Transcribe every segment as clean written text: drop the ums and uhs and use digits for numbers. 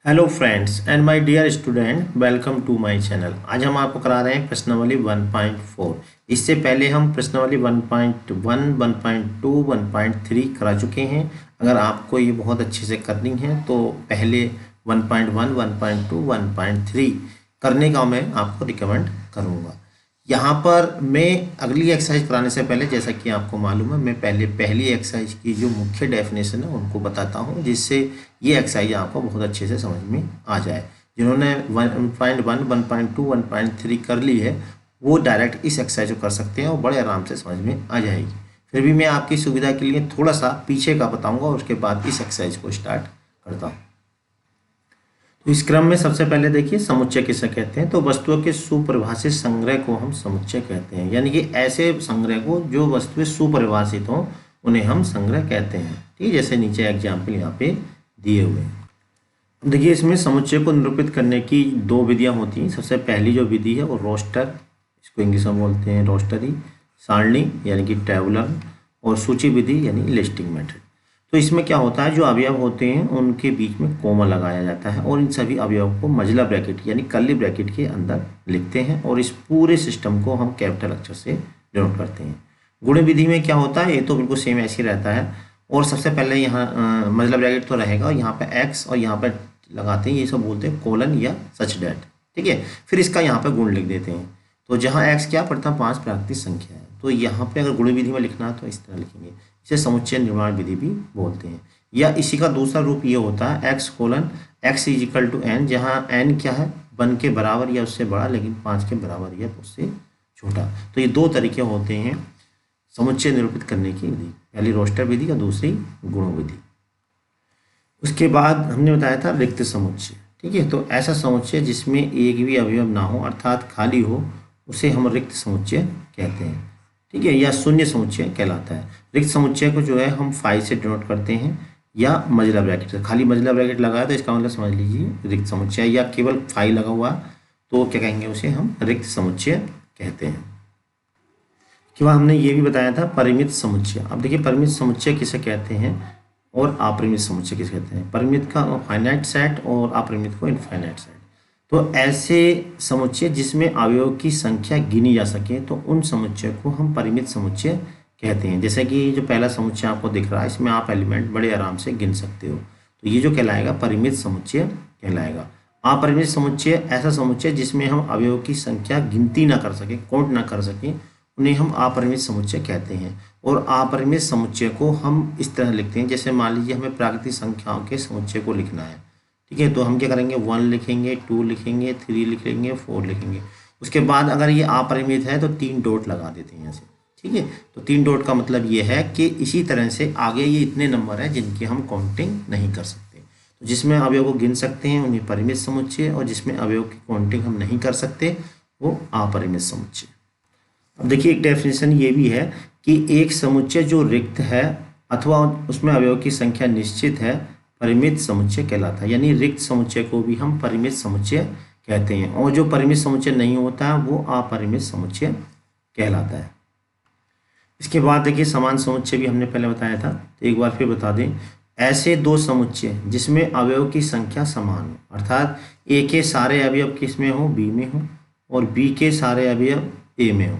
Hello friends and my dear student, welcome to my channel. आज हम आपको करा रहे हैं प्रश्नावली 1.4। इससे पहले हम प्रश्नावली 1.1, 1.2, 1.3 करा चुके हैं। अगर आपको ये बहुत अच्छे से करनी है तो पहले 1.1, 1.2, 1.3 करने का मैं आपको रिकमेंड करूँगा। यहाँ पर मैं अगली एक्सरसाइज कराने से पहले, जैसा कि आपको मालूम है, मैं पहले पहली एक्सरसाइज की जो मुख्य डेफिनेशन है उनको बताता हूँ, जिससे ये एक्सरसाइज आपको बहुत अच्छे से समझ में आ जाए। जिन्होंने 1.1, 1.2, 1.3 कर ली है वो डायरेक्ट इस एक्सरसाइज को कर सकते हैं और बड़े आराम से समझ में आ जाएगी। फिर भी मैं आपकी सुविधा के लिए थोड़ा सा पीछे का बताऊँगा और उसके बाद इस एक्सरसाइज को स्टार्ट करता हूँ। तो इस क्रम में सबसे पहले देखिए समुच्चय किसे कहते हैं। तो वस्तुओं के सुपरिभाषित संग्रह को हम समुच्चय कहते हैं, यानी कि ऐसे संग्रह को जो वस्तुएं सुपरिभाषित हों उन्हें हम संग्रह कहते हैं। ठीक है, जैसे नीचे एग्जाम्पल यहाँ पे दिए हुए हैं। देखिए इसमें समुच्चय को निरूपित करने की दो विधियां होती हैं। सबसे पहली जो विधि है वो रोस्टर, इसको इंग्लिश में बोलते हैं रोस्टरी, सारणी यानी कि टेबुलर, और सूची विधि यानी लिस्टिंग मेथड। तो इसमें क्या होता है, जो अवयव होते हैं उनके बीच में कोमा लगाया जाता है और इन सभी अवयवों को मझला ब्रैकेट यानी कर्ली ब्रैकेट के अंदर लिखते हैं और इस पूरे सिस्टम को हम कैपिटल अक्षर से डिनोट करते हैं। गुण विधि में क्या होता है, ये तो बिल्कुल सेम ऐसे ही रहता है। और सबसे पहले यहाँ मझला ब्रैकेट तो रहेगा और यहाँ पे एक्स और यहाँ पे लगाते हैं, ये सब बोलते हैं कोलन या सच डैट। ठीक है, फिर इसका यहाँ पे गुण लिख देते हैं। तो जहाँ एक्स क्या पड़ता है, 5 प्राकृतिक संख्या है, तो यहाँ पे अगर गुण विधि में लिखना है तो इस तरह लिखेंगे। इसे समुच्चय निर्माण विधि भी बोलते हैं। या इसी का दूसरा रूप ये होता है X colon X is equal to N, जहाँ एन क्या है, 1 के बराबर या उससे बड़ा लेकिन 5 के बराबर या उससे छोटा। तो ये दो तरीके होते हैं समुच्चय निरूपित करने की विधि, पहली रोस्टर विधि और दूसरी गुण विधि। उसके बाद हमने बताया था रिक्त समुच्चय। ठीक है, तो ऐसा समुच्चय जिसमें एक भी अवयव ना हो अर्थात खाली हो उसे हम रिक्त समुच्चय कहते हैं। ठीक है, या शून्य समुच्चय कहलाता है। रिक्त समुच्चय को जो है हम फाई से डिनोट करते हैं या मझला ब्रैकेट से। खाली मझला ब्रैकेट लगाया तो इसका मतलब समझ लीजिए रिक्त समुच्चय, या केवल फाई लगा हुआ तो क्या कहेंगे, उसे हम रिक्त समुच्चय कहते हैं। कि वह हमने ये भी बताया था परिमित समुच्चय। अब देखिए परिमित समुच्चय किसे कहते हैं और अपरिमित समुच्चय किसे कहते हैं। परिमित का फाइनाइट सेट और अपरिमित को इनफाइनाइट सेट। तो ऐसे समुच्चय जिसमें अवयव की संख्या गिनी जा सके तो उन समुच्चय को हम परिमित समुच्चय कहते हैं। जैसे कि जो पहला समुच्चय आपको दिख रहा है इसमें आप एलिमेंट बड़े आराम से गिन सकते हो, तो ये जो कहलाएगा परिमित समुच्चय कहलाएगा। अपरिमित समुच्चय ऐसा समुच्चय जिसमें हम अवयव की संख्या गिनती ना कर सके, काउंट ना कर सके, उन्हें हम अपरिमित समुच्चय कहते हैं। और अपरिमित समुच्चय को हम इस तरह लिखते हैं, जैसे मान लीजिए हमें प्राकृतिक संख्याओं के समुच्चय को लिखना है। ठीक है, तो हम क्या करेंगे, 1 लिखेंगे, 2 लिखेंगे, 3 लिखेंगे, 4 लिखेंगे। उसके बाद अगर ये अपरिमित है तो 3 डॉट लगा देते हैं यहाँ से। ठीक है, तो 3 डॉट का मतलब ये है कि इसी तरह से आगे ये इतने नंबर हैं जिनकी हम काउंटिंग नहीं कर सकते। तो जिसमें अवयव को गिन सकते हैं उन्हें परिमित समुच्चय, और जिसमें अवयव की काउंटिंग हम नहीं कर सकते वो अपरिमित समुच्चय। अब देखिए एक डेफिनेशन ये भी है कि एक समुच्चय जो रिक्त है अथवा उसमें अवयव की संख्या निश्चित है परिमित समुच्चय कहलाता है। यानी रिक्त समुच्चय को भी हम परिमित समुच्चय कहते हैं, और जो परिमित समुच्चय नहीं होता है वो अपरिमित समुच्चय कहलाता है। इसके बाद देखिए समान समुच्चय भी हमने पहले बताया था, तो एक बार फिर बता दें। ऐसे दो समुच्चय जिसमें अवयव की संख्या समान हो, अर्थात ए के सारे अवयव किस में हो, बी में हो, और बी के सारे अवयव ए में हो।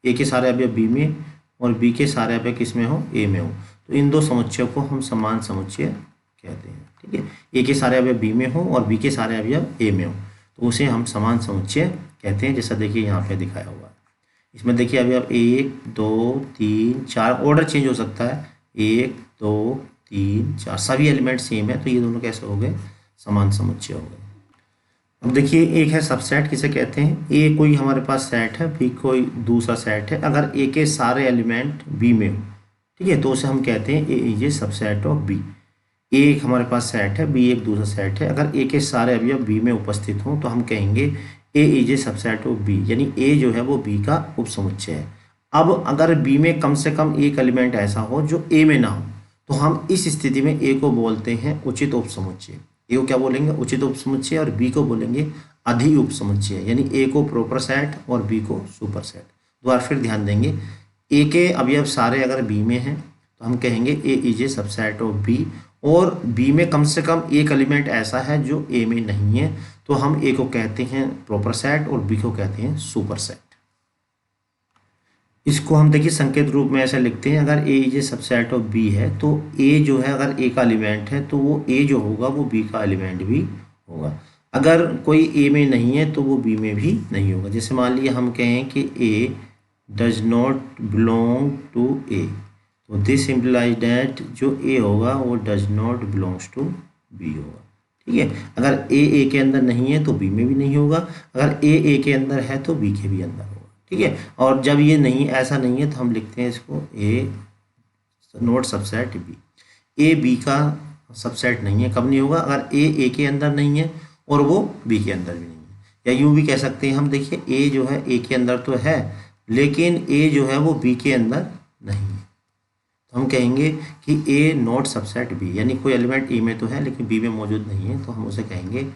ए के सारे अवयव बी में और बी के सारे अवयव किस में हो, ए में हो, तो इन दो समुच्चयों को हम समान समुच्चय कहते हैं। ठीक है, ए के सारे अवयव बी में हो और बी के सारे अवयव ए में हो तो उसे हम समान समुच्चय कहते हैं। जैसा देखिए यहाँ पे दिखाया हुआ है, इसमें देखिए अवयव 1, 2, 3, 4, ऑर्डर चेंज हो सकता है, 1, 2, 3, 4 सभी एलिमेंट सेम है, तो ये दोनों कैसे हो गए, समान समुच्चय हो गए। अब देखिए एक है सबसेट किसे कहते हैं। ए कोई हमारे पास सेट है, बी कोई दूसरा सेट है। अगर ए के सारे एलिमेंट बी में हो, ठीक है, तो उसे हम कहते हैं A is a subset of B. A एक हमारे पास सेट है, बी एक दूसरा सेट है। अगर ए के सारे अवयव बी में उपस्थित हों तो हम कहेंगे A is a subset of B, यानी ए जो है वो बी का उपसमुच्चय है। अब अगर बी में कम से कम एक एलिमेंट ऐसा हो जो ए में ना हो तो हम इस स्थिति में ए को बोलते हैं उचित उपसमुच्चय। ए को क्या बोलेंगे, उचित उपसमुच्चय, और बी को बोलेंगे अधि उपसमुच्चय, यानी ए को प्रॉपर सेट और बी को सुपर सेट। दोबारा फिर ध्यान देंगे, ए के अवयव सारे अगर बी में हैं तो हम कहेंगे A is a subset of B, और बी में कम से कम एक एलिमेंट ऐसा है जो ए में नहीं है, तो हम ए को कहते हैं प्रॉपर सेट और बी को कहते हैं सुपर सेट। इसको हम देखिए संकेत रूप में ऐसे लिखते हैं, अगर A is a subset of B है तो ए जो है अगर ए का एलिमेंट है तो वो ए जो होगा वो बी का एलिमेंट भी होगा। अगर कोई ए में नहीं है तो वो बी में भी नहीं होगा। जैसे मान लीजिए हम कहें कि A does not belong to A, तो दिस इम्प्लाइज दैट जो ए होगा वो does not belongs to B होगा। ठीक है, अगर ए के अंदर नहीं है तो बी में भी नहीं होगा, अगर ए के अंदर है तो बी के भी अंदर होगा। ठीक है, और जब ये नहीं ऐसा नहीं है तो हम लिखते हैं इसको A not subset B. A B का सबसेट नहीं है, कब नहीं होगा? अगर ए के अंदर नहीं है और वो बी के अंदर भी नहीं है। या यूँ भी कह सकते हैं हम, देखिए ए जो है ए के अंदर तो है लेकिन ए जो है वो बी के अंदर नहीं है, तो हम कहेंगे कि ए नोट सबसेट बी, यानी कोई एलिमेंट ए में तो है लेकिन बी में मौजूद नहीं है, तो हम उसे कहेंगे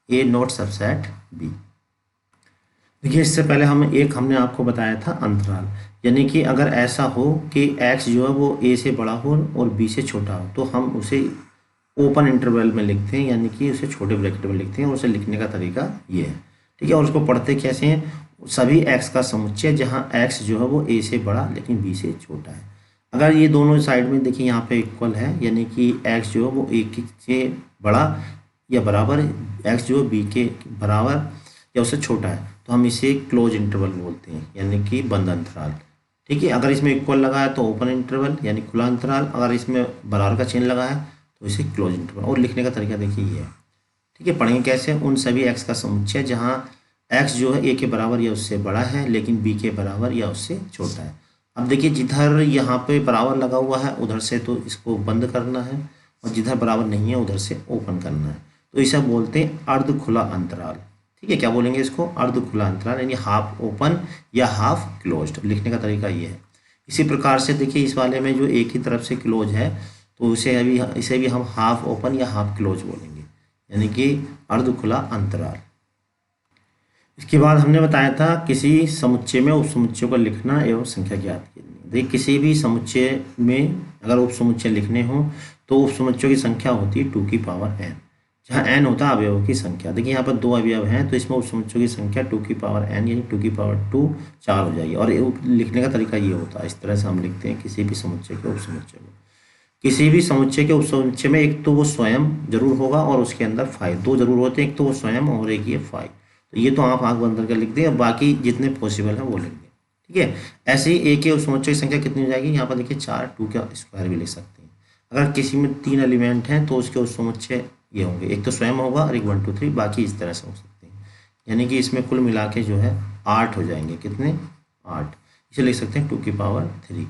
ए नोट सबसेट बी। देखिए इससे पहले हमने आपको बताया था अंतराल, यानी कि अगर ऐसा हो कि x जो है वो a से बड़ा हो और b से छोटा हो तो हम उसे ओपन इंटरवल में लिखते हैं, यानी कि उसे छोटे ब्रैकेट में लिखते हैं और उसे लिखने का तरीका ये है। ठीक है, और उसको पढ़ते कैसे हैं? सभी x का समुच्चय जहाँ x जो है वो a से बड़ा लेकिन b से छोटा है। अगर ये दोनों साइड में देखिए यहाँ पे इक्वल है, यानी कि x जो है वो a से बड़ा या बराबर, x जो है b के बराबर या उससे छोटा है, तो हम इसे क्लोज इंटरवल बोलते हैं, यानी कि बंद अंतराल। ठीक है, अगर इसमें इक्वल लगा है तो ओपन इंटरवल यानी खुला अंतराल, अगर इसमें बराबर का चिन्ह लगा है तो इसे क्लोज इंटरवल। और लिखने का तरीका देखिए ये है। ठीक है, पढ़ेंगे कैसे? उन सभी एक्स का समुच्चय जहाँ एक्स जो है ए के बराबर या उससे बड़ा है लेकिन बी के बराबर या उससे छोटा है। अब देखिए जिधर यहाँ पे बराबर लगा हुआ है उधर से तो इसको बंद करना है और जिधर बराबर नहीं है उधर से ओपन करना है, तो इसे बोलते हैं अर्ध खुला अंतराल। ठीक है, क्या बोलेंगे इसको? अर्ध खुला अंतराल, यानी हाफ ओपन या हाफ क्लोज्ड। लिखने का तरीका ये है। इसी प्रकार से देखिए इस वाले में जो एक ही तरफ से क्लोज है तो इसे भी हम हाफ ओपन या हाफ क्लोज बोलेंगे, यानी कि अर्ध खुला अंतराल। इसके बाद हमने बताया था किसी समुच्चय में उपसमुच्चयों को लिखना एवं संख्या ज्ञात करनी। देखिए किसी भी समुच्चय में अगर उपसमुच्चय लिखने हो तो उपसमुच्चयों की संख्या होती है 2 की पावर n, जहाँ n होता है अवयवों की संख्या। देखिए यहाँ पर 2 अवयव हैं तो इसमें उपसमुच्चयों की संख्या 2 की पावर n यानी 2 की पावर 2 4 हो जाएगी। और लिखने का तरीका ये होता है, इस तरह से हम लिखते हैं किसी भी समुच्चय के उपसमुच्चय को। किसी भी समुच्चय के उपसमुच्चय में एक तो वो स्वयं जरूर होगा और उसके अंदर फाई, दो जरूर होते हैं, एक तो वो स्वयं और एक ये फाई। तो ये तो आप आंख बंद करके लिख दें, बाकी जितने पॉसिबल हैं वो लिख दें। ठीक है, ऐसे ही एक के उपसमुच्चय की संख्या कितनी हो जाएगी? यहाँ पर देखिए 4, 2 का स्क्वायर भी लिख सकते हैं। अगर किसी में 3 एलिमेंट हैं तो उसके उपसमुच्चय ये होंगे, एक तो स्वयं होगा और एक 1 2 3, बाकी इस तरह से हो सकते हैं। यानी कि इसमें कुल मिला के जो है 8 हो जाएंगे। कितने? 8। इसे लिख सकते हैं 2 की पावर 3।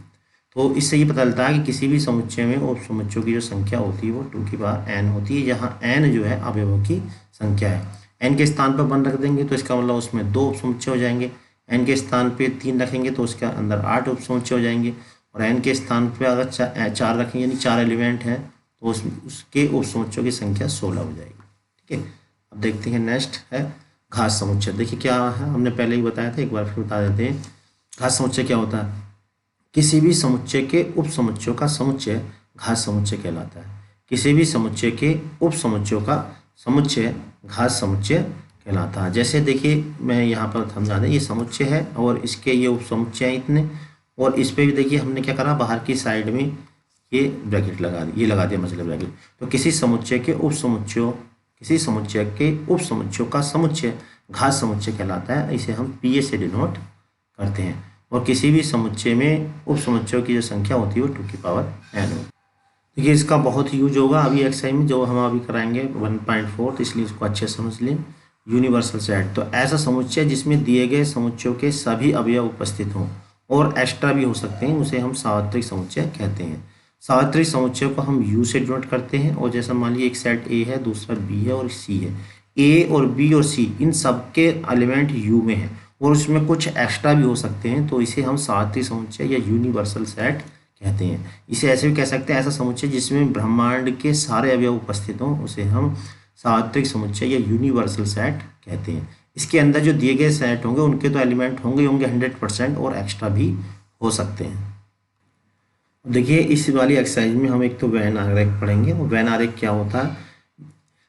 तो इससे ये पता चलता है कि किसी भी समुच्चय में उपसमुच्चयों की जो संख्या होती है वो 2 की पावर n होती है, जहाँ n जो है अवयवों की संख्या है। n के स्थान पर 1 रख देंगे तो इसका मतलब उसमें 2 उपसमुच्चय हो जाएंगे। n के स्थान पे 3 रखेंगे तो उसके अंदर 8 उपसमुच्चय हो जाएंगे। और n के स्थान पे अगर 4 रखेंगे यानी 4 एलिमेंट हैं तो उसके उपसमुच्चयों की संख्या 16 हो जाएगी। ठीक है, अब देखते हैं नेक्स्ट है घात समुच्चय। देखिए क्या है, हमने पहले ही बताया था, एक बार फिर बता देते हैं। घात समुच्चय क्या होता है? किसी भी समुच्चय के उपसमुच्चयों का समुच्चय घात समुच्चय कहलाता है। किसी भी समुच्चय के उपसमुच्चयों का समुच्चय घात समुच्चय कहलाता है। जैसे देखिए मैं यहाँ पर समझा दें, ये समुच्चय है और इसके ये उपसमुच्चय हैं इतने, और इस पर भी देखिए हमने क्या करा, बाहर की साइड में ये ब्रैकेट लगा दिया, ये लगा दिया मतलब ब्रैकेट। तो किसी समुच्चय के उपसमुच्चयों का समुच्चय घात समुच्चय कहलाता है। इसे हम पीए से डिनोट करते हैं। और किसी भी समुच्चय में उपसमुच्चयों की जो संख्या होती है वो 2 की पावर n होती है। देखिए इसका बहुत यूज होगा अभी एक्सरसाइज में, जो हम अभी कराएंगे 1.4, तो इसलिए इसको अच्छे समझ लें। यूनिवर्सल सेट, तो ऐसा समुच्चय जिसमें दिए गए समुच्चयों के सभी अवयव उपस्थित हों और एक्स्ट्रा भी हो सकते हैं, उसे हम सार्वत्रिक समुच्चय कहते हैं। सार्वत्रिक समुच्चय को हम U से डिनोट करते हैं। और जैसा मान लीजिए एक सेट A है, दूसरा B है और C है। A और B और C इन सब के एलिमेंट U में हैं और उसमें कुछ एक्स्ट्रा भी हो सकते हैं, तो इसे हम सार्वत्रिक समुच्चय या यूनिवर्सल सेट कहते हैं। इसे ऐसे भी कह सकते हैं, ऐसा समुच्चय जिसमें ब्रह्मांड के सारे अवयव उपस्थित हों उसे हम सार्वत्रिक समुच्चय या यूनिवर्सल सेट कहते हैं। इसके अंदर जो दिए गए सेट होंगे उनके तो एलिमेंट होंगे 100% और एक्स्ट्रा भी हो सकते हैं। देखिए इस वाली एक्सरसाइज में हम एक तो वेन आरेख पढ़ेंगे। और वेन आरेख क्या होता है?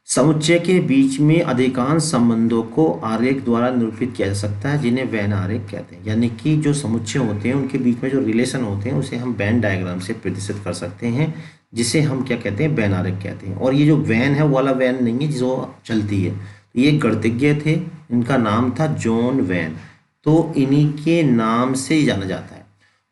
समुच्चय के बीच में अधिकांश संबंधों को आरेख द्वारा निरूपित किया जा सकता है, जिन्हें वेन आरेख कहते हैं। यानी कि जो समुच्चय होते हैं उनके बीच में जो रिलेशन होते हैं उसे हम वेन डायग्राम से प्रदर्शित कर सकते हैं, जिसे हम क्या कहते हैं? वेन आरेख कहते हैं। और ये जो वेन है वो वाला वेन नहीं है जो चलती है, ये गणितज्ञ थे, इनका नाम था जॉन वेन, तो इन्हीं के नाम से ही जाना जाता है।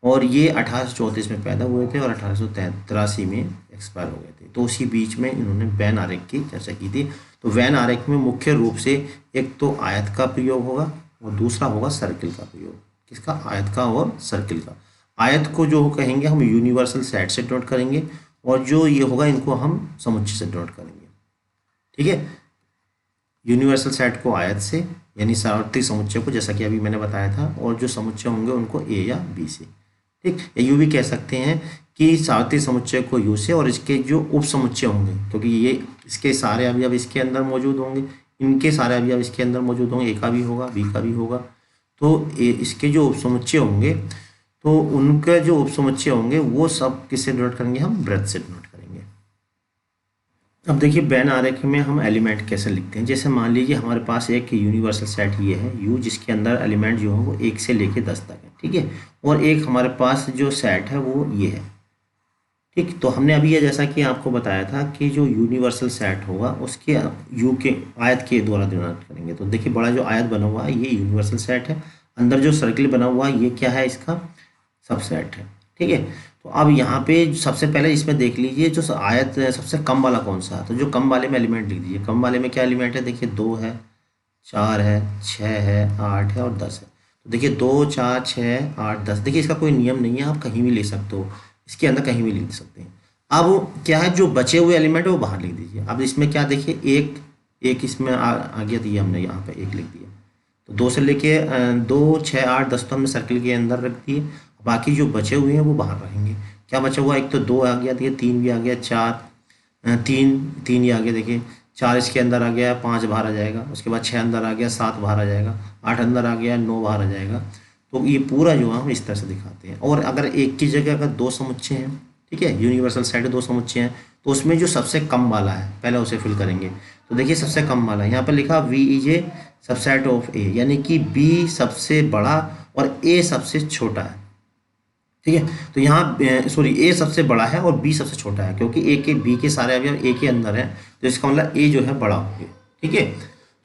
और ये 1834 में पैदा हुए थे और 1883 में एक्सपायर हो गए थे। तो उसी बीच में इन्होंने वेन आरेख की चर्चा की थी। तो वेन आरेख में मुख्य रूप से एक तो आयत का प्रयोग होगा और दूसरा होगा सर्किल का प्रयोग। किसका? आयत का और सर्किल का। आयत को जो कहेंगे हम यूनिवर्सल सेट से डिनोट करेंगे, और जो ये होगा इनको हम समुच्चय से डिनोट करेंगे। ठीक है, यूनिवर्सल सेट को आयत से यानी सार्वत्रिक समुच्चय को, जैसा कि अभी मैंने बताया था, और जो समुच्चय होंगे उनको ए या बी से। ठीक, या यूँ भी कह सकते हैं कि सार्वत्रिक समुच्चय को यू से, और इसके जो उप समुच्चय होंगे, क्योंकि ये इसके सारे अवयव इसके अंदर मौजूद होंगे, इनके सारे अवयव इसके अंदर मौजूद होंगे, ए का भी होगा बी का भी होगा, तो इसके जो उप समुच्चय होंगे, तो उनके जो उप समुच्चय होंगे वो सब किससे डिनोट करेंगे? हम वृत्त से डिनोट करेंगे। अब देखिए वेन आरेख में हम एलिमेंट कैसे लिखते हैं। जैसे मान लीजिए हमारे पास एक यूनिवर्सल सेट ये है यू, जिसके अंदर एलिमेंट जो है वो 1 से लेके 10 तक है। ठीक है, और एक हमारे पास जो सेट है वो ये है। ठीक, तो हमने अभी ये जैसा कि आपको बताया था कि जो यूनिवर्सल सेट होगा उसके यू के आयत के द्वारा डिनोट करेंगे। तो देखिए बड़ा जो आयत बना हुआ है ये यूनिवर्सल सेट है, अंदर जो सर्किल बना हुआ है ये क्या है? इसका सबसेट है। ठीक है, तो अब यहाँ पे सबसे पहले इसमें देख लीजिए जो आयत सबसे कम वाला कौन सा है, तो जो कम वाले में एलिमेंट लिख दीजिए। कम वाले में क्या एलिमेंट है? देखिए 2 है, 4 है, 6 है, 8 है और 10 है। तो देखिए 2, 4, 6, 8, 10। देखिए इसका कोई नियम नहीं है, आप कहीं भी ले सकते हो, इसके अंदर कहीं भी लिख सकते हैं। अब क्या है, जो बचे हुए एलिमेंट है वो बाहर लिख दीजिए। अब इसमें क्या देखिए एक एक इसमें आ गया, दिया हमने यहाँ पे एक लिख दिया। तो 2 से लेके 2, 6, 8, 10 तो हमने सर्किल के अंदर रख दिए। बाकी जो बचे हुए हैं वो बाहर रहेंगे। क्या बचा हुआ? एक तो 2 आ गया, देखिए 3 भी आ गया, 4 तीन तीन ही आ गया, देखिए 4 इसके अंदर आ गया, 5 बाहर आ जाएगा, उसके बाद 6 अंदर आ गया, 7 बाहर आ जाएगा, 8 अंदर आ गया, 9 बाहर आ जाएगा। तो ये पूरा जो है हम इस तरह से दिखाते हैं। और अगर एक की जगह अगर 2 समुच्चय हैं, ठीक है, यूनिवर्सल सेट 2 समुच्चय हैं, तो उसमें जो सबसे कम वाला है पहले उसे फिल करेंगे। तो देखिए सबसे कम वाला यहाँ पर लिखा V is a subset of A, यानी कि बी सबसे बड़ा और ए सबसे छोटा है। ठीक है, तो यहाँ सॉरी ए सबसे बड़ा है और बी सबसे छोटा है, क्योंकि ए के बी के सारे अवयव ए के अंदर है, तो इसका मतलब ए जो है बड़ा हो गया। ठीक है,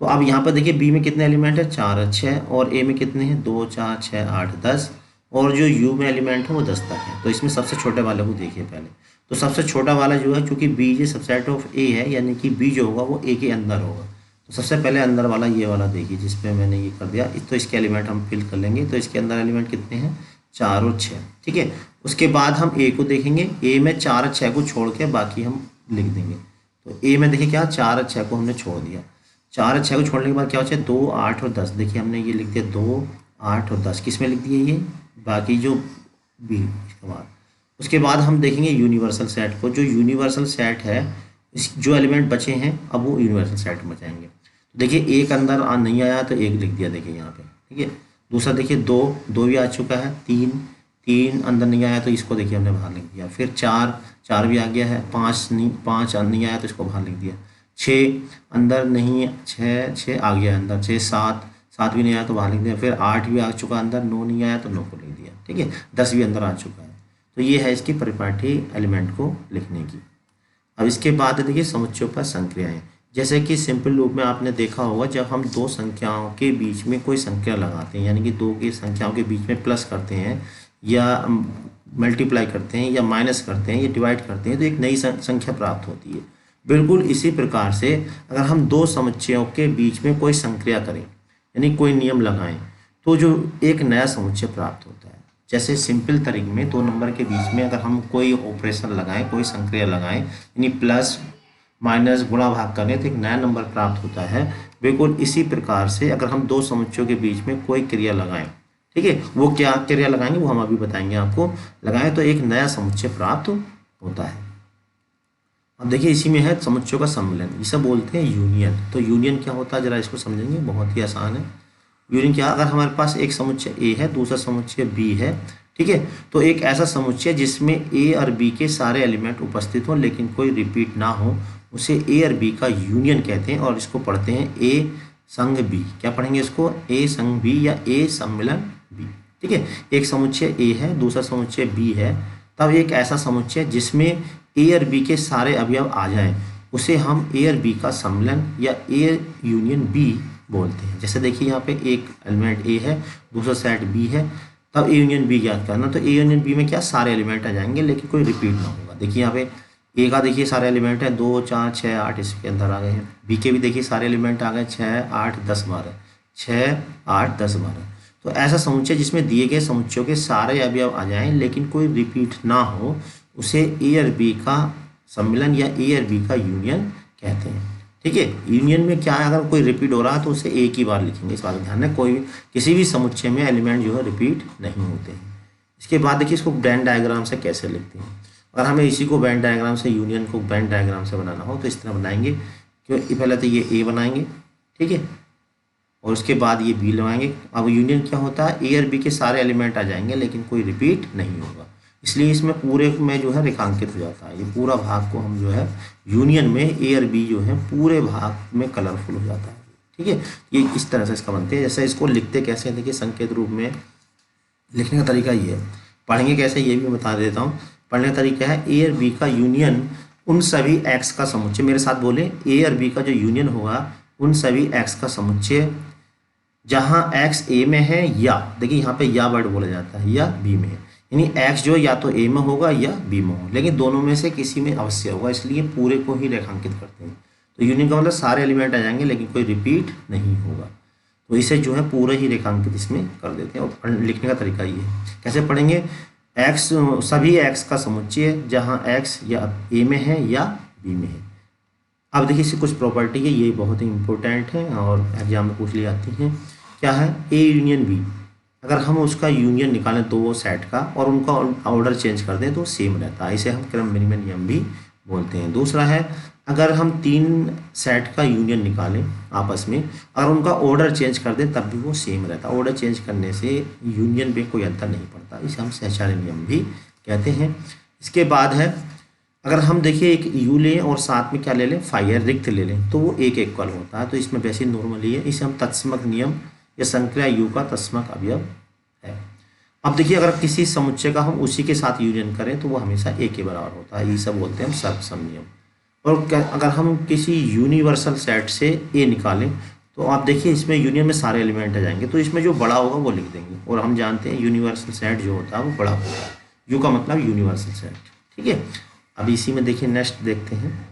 तो अब यहाँ पर देखिए बी में कितने एलिमेंट है? 4 है, 6, और ए में कितने हैं? 2, 4, 6, 8, 10, और जो यू में एलिमेंट है वो 10 तक है। तो इसमें सबसे छोटे वाले को देखिए पहले। तो सबसे छोटा वाला जो है, चूंकि बी जे सबसेट ऑफ ए है, यानी कि बी जो होगा वो ए के अंदर होगा। तो सबसे पहले अंदर वाला ये वाला देखिए, जिसपे मैंने ये कर दिया, तो इसके एलिमेंट हम फिल कर लेंगे। तो इसके अंदर एलिमेंट कितने हैं? 4 और 6। ठीक है, उसके बाद हम ए को देखेंगे। ए में 4 और 6 को छोड़ के बाकी हम लिख देंगे। तो ए में देखिए क्या, 4 और 6 को हमने छोड़ दिया। 4 और 6 को छोड़ने के बाद क्या बचा? 2, 8 और 10। देखिए हमने ये लिख दिया 2, 8 और 10। किस में लिख दिए? ये बाकी जो बी इसके बाद। उसके बाद हम देखेंगे यूनिवर्सल सेट को। जो यूनिवर्सल सेट है, इस जो एलिमेंट बचे हैं अब वो यूनिवर्सल सेट में जाएंगे। तो देखिए एक अंदर नहीं आया तो एक लिख दिया, देखिए यहाँ पे। ठीक है, दूसरा देखिए 2 भी आ चुका है, 3 अंदर नहीं आया तो इसको देखिए हमने बाहर लिख दिया। फिर 4 भी आ गया है, 5 नहीं आया तो इसको बाहर लिख दिया। 6 अंदर नहीं है, 6 आ गया अंदर, 6, 7 भी नहीं आया तो बाहर लिख दिया। फिर 8 भी आ चुका अंदर, 9 नहीं आया तो 9 को लिख दिया। ठीक है, 10 भी अंदर आ चुका है। तो ये है इसकी परिपाटी एलिमेंट को लिखने की। अब इसके बाद देखिए समुच्चयों पर संक्रियाएं। जैसे कि सिंपल रूप में आपने देखा होगा, जब हम 2 संख्याओं के बीच में कोई संख्या लगाते हैं, यानी कि 2 की संख्याओं के बीच में प्लस करते हैं या मल्टीप्लाई करते हैं या माइनस करते हैं या डिवाइड करते हैं, तो एक नई संख्या प्राप्त होती है। बिल्कुल इसी प्रकार से अगर हम 2 समुच्चयों के बीच में कोई संक्रिया करें, यानी कोई नियम लगाएं, तो जो एक नया समुच्चय प्राप्त होता है। जैसे सिंपल तरीके में 2 नंबर के बीच में अगर हम कोई ऑपरेशन लगाएं, कोई संक्रिया लगाएं, यानी प्लस माइनस गुणा भाग करें, तो एक नया नंबर प्राप्त होता है। बिल्कुल इसी प्रकार से अगर हम 2 समुच्चयों के बीच में कोई क्रिया लगाएं, ठीक है, वो क्या क्रिया लगाएंगे वो हम अभी बताएंगे आपको, लगाएं तो एक नया समुच्चय प्राप्त होता है। अब देखिए इसी में है समुच्चयों का सम्मिलन, इसे बोलते हैं यूनियन। तो यूनियन क्या होता है जरा इसको समझेंगे, बहुत ही आसान है। यूनियन क्या, अगर हमारे पास एक समुच्चय ए है, दूसरा समुच्चय बी है, ठीक है, तो एक ऐसा समुच्चय जिसमें ए और बी के सारे एलिमेंट उपस्थित हो लेकिन कोई रिपीट ना हो, उसे ए और बी का यूनियन कहते हैं और इसको पढ़ते हैं ए संग बी। क्या पढ़ेंगे इसको, ए संग बी या ए सम्मिलन बी। ठीक है, एक समुच्चय ए है, दूसरा समुच्चय बी है, तब एक ऐसा समुच्चय जिसमें ए और बी के सारे अवयव आ जाएं, उसे हम ए और बी का सम्मिलन या ए यूनियन बी बोलते हैं। जैसे देखिए यहाँ पे एक एलिमेंट ए है, दूसरा सेट बी है, तब ए यूनियन बी याद करना, तो ए यूनियन बी में क्या सारे एलिमेंट आ जाएंगे लेकिन कोई रिपीट ना होगा। देखिए यहाँ पे ए का देखिए सारे एलिमेंट है 2 4 6 8 इसके अंदर आ गए हैं, बी के भी देखिए सारे एलिमेंट आ गए 6 8 10 12, 6 8 10 12। तो ऐसा समुच्चय जिसमें दिए गए समुच्चयों के सारे अवयव आ जाएं लेकिन कोई रिपीट ना हो, उसे ए और बी का सम्मिलन या ए और बी का यूनियन कहते हैं। ठीक है, यूनियन में क्या है, अगर कोई रिपीट हो रहा है तो उसे एक ही बार लिखेंगे, इस बात का ध्यान रखें, कोई किसी भी समुच्चय में एलिमेंट जो है रिपीट नहीं होते हैं। इसके बाद देखिए इसको वेन डायग्राम से कैसे लिखते हैं। अगर हमें इसी को वेन डायग्राम से, यूनियन को वेन डायग्राम से बनाना हो तो इस तरह बनाएंगे, क्योंकि पहले तो ये ए बनाएंगे, ठीक है, और उसके बाद ये बी लगाएंगे। अब यूनियन क्या होता है, ए और बी के सारे एलिमेंट आ जाएंगे लेकिन कोई रिपीट नहीं होगा, इसलिए इसमें पूरे में जो है रेखांकित हो जाता है। ये पूरा भाग को हम जो है यूनियन में ए और बी जो है पूरे भाग में कलरफुल हो जाता है। ठीक है, ये इस तरह से इसका बनते हैं। जैसे इसको लिखते कैसे हैं, देखिए संकेत रूप में लिखने का तरीका ये है, पढ़ेंगे कैसे ये भी बता देता हूँ। पढ़ने का तरीका है, ए और बी का यूनियन उन सभी एक्स का समुच्चय, मेरे साथ बोले, ए और बी का जो यूनियन होगा उन सभी एक्स का समुच्चय जहाँ एक्स ए में है, या देखिए यहाँ पे या वर्ड बोला जाता है, या बी में है, यानी एक्स जो या तो ए में होगा या बी में होगा, लेकिन दोनों में से किसी में अवश्य होगा, इसलिए पूरे को ही रेखांकित करते हैं। तो यूनियन का मतलब सारे एलिमेंट आ जाएंगे लेकिन कोई रिपीट नहीं होगा, तो इसे जो है पूरे ही रेखांकित इसमें कर देते हैं। और लिखने का तरीका ये है, कैसे पढ़ेंगे, एक्स सभी एक्स का समुच्चय जहाँ एक्स या ए में है या बी में है। अब देखिए इसकी कुछ प्रॉपर्टी है, ये बहुत ही इंपॉर्टेंट है और एग्जाम में पूछ ली जाती हैं। क्या है, ए यूनियन बी, अगर हम उसका यूनियन निकालें दो सेट का और उनका ऑर्डर चेंज कर दें तो सेम रहता है, इसे हम क्रम विनिमय नियम भी बोलते हैं। दूसरा है, अगर हम 3 सेट का यूनियन निकालें आपस में, अगर उनका ऑर्डर चेंज कर दें तब भी वो सेम रहता है, ऑर्डर चेंज करने से यूनियन में कोई अंतर नहीं पड़ता, इसे हम सहचार्य नियम भी कहते हैं। इसके बाद है, अगर हम देखिए एक यू लें और साथ में क्या ले लें, फाइव रिक्त ले लें, तो वो एक इक्वल होता है, तो इसमें वैसे नॉर्मली है, इसे हम तत्समक नियम या संक्रिया यू का तत्समक अवयव है। अब देखिए अगर किसी समुच्चय का हम उसी के साथ यूनियन करें तो वो हमेशा ए के बराबर होता है, ये सब बोलते हैं हम सर्वसम नियम। और अगर हम किसी यूनिवर्सल सेट से ए निकालें तो आप देखिए इसमें यूनियन में सारे एलिमेंट आ जाएंगे, तो इसमें जो बड़ा होगा वो लिख देंगे, और हम जानते हैं यूनिवर्सल सेट जो होता है वो बड़ा होता है, यू का मतलब यूनिवर्सल सेट। ठीक है, अब इसी में देखिए नेक्स्ट देखते हैं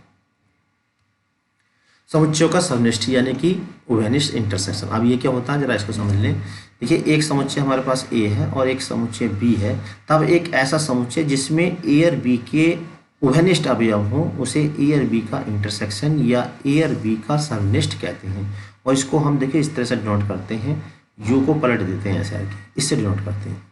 समुच्चयों का समनिष्ठ यानी कि उभयनिष्ठ इंटरसेक्शन। अब ये क्या होता है, जरा इसको समझ लें। देखिए एक समुच्चय हमारे पास ए है और एक समुच्चय बी है, तब एक ऐसा समुच्चय जिसमें ए और बी के उभयनिष्ठ अवयव हो उसे ए और बी का इंटरसेक्शन या ए और बी का समनिष्ठ कहते हैं। और इसको हम देखिए इस तरह से डिनोट करते हैं, यू को पलट देते हैं ऐसे आगे, इससे डिनोट करते हैं।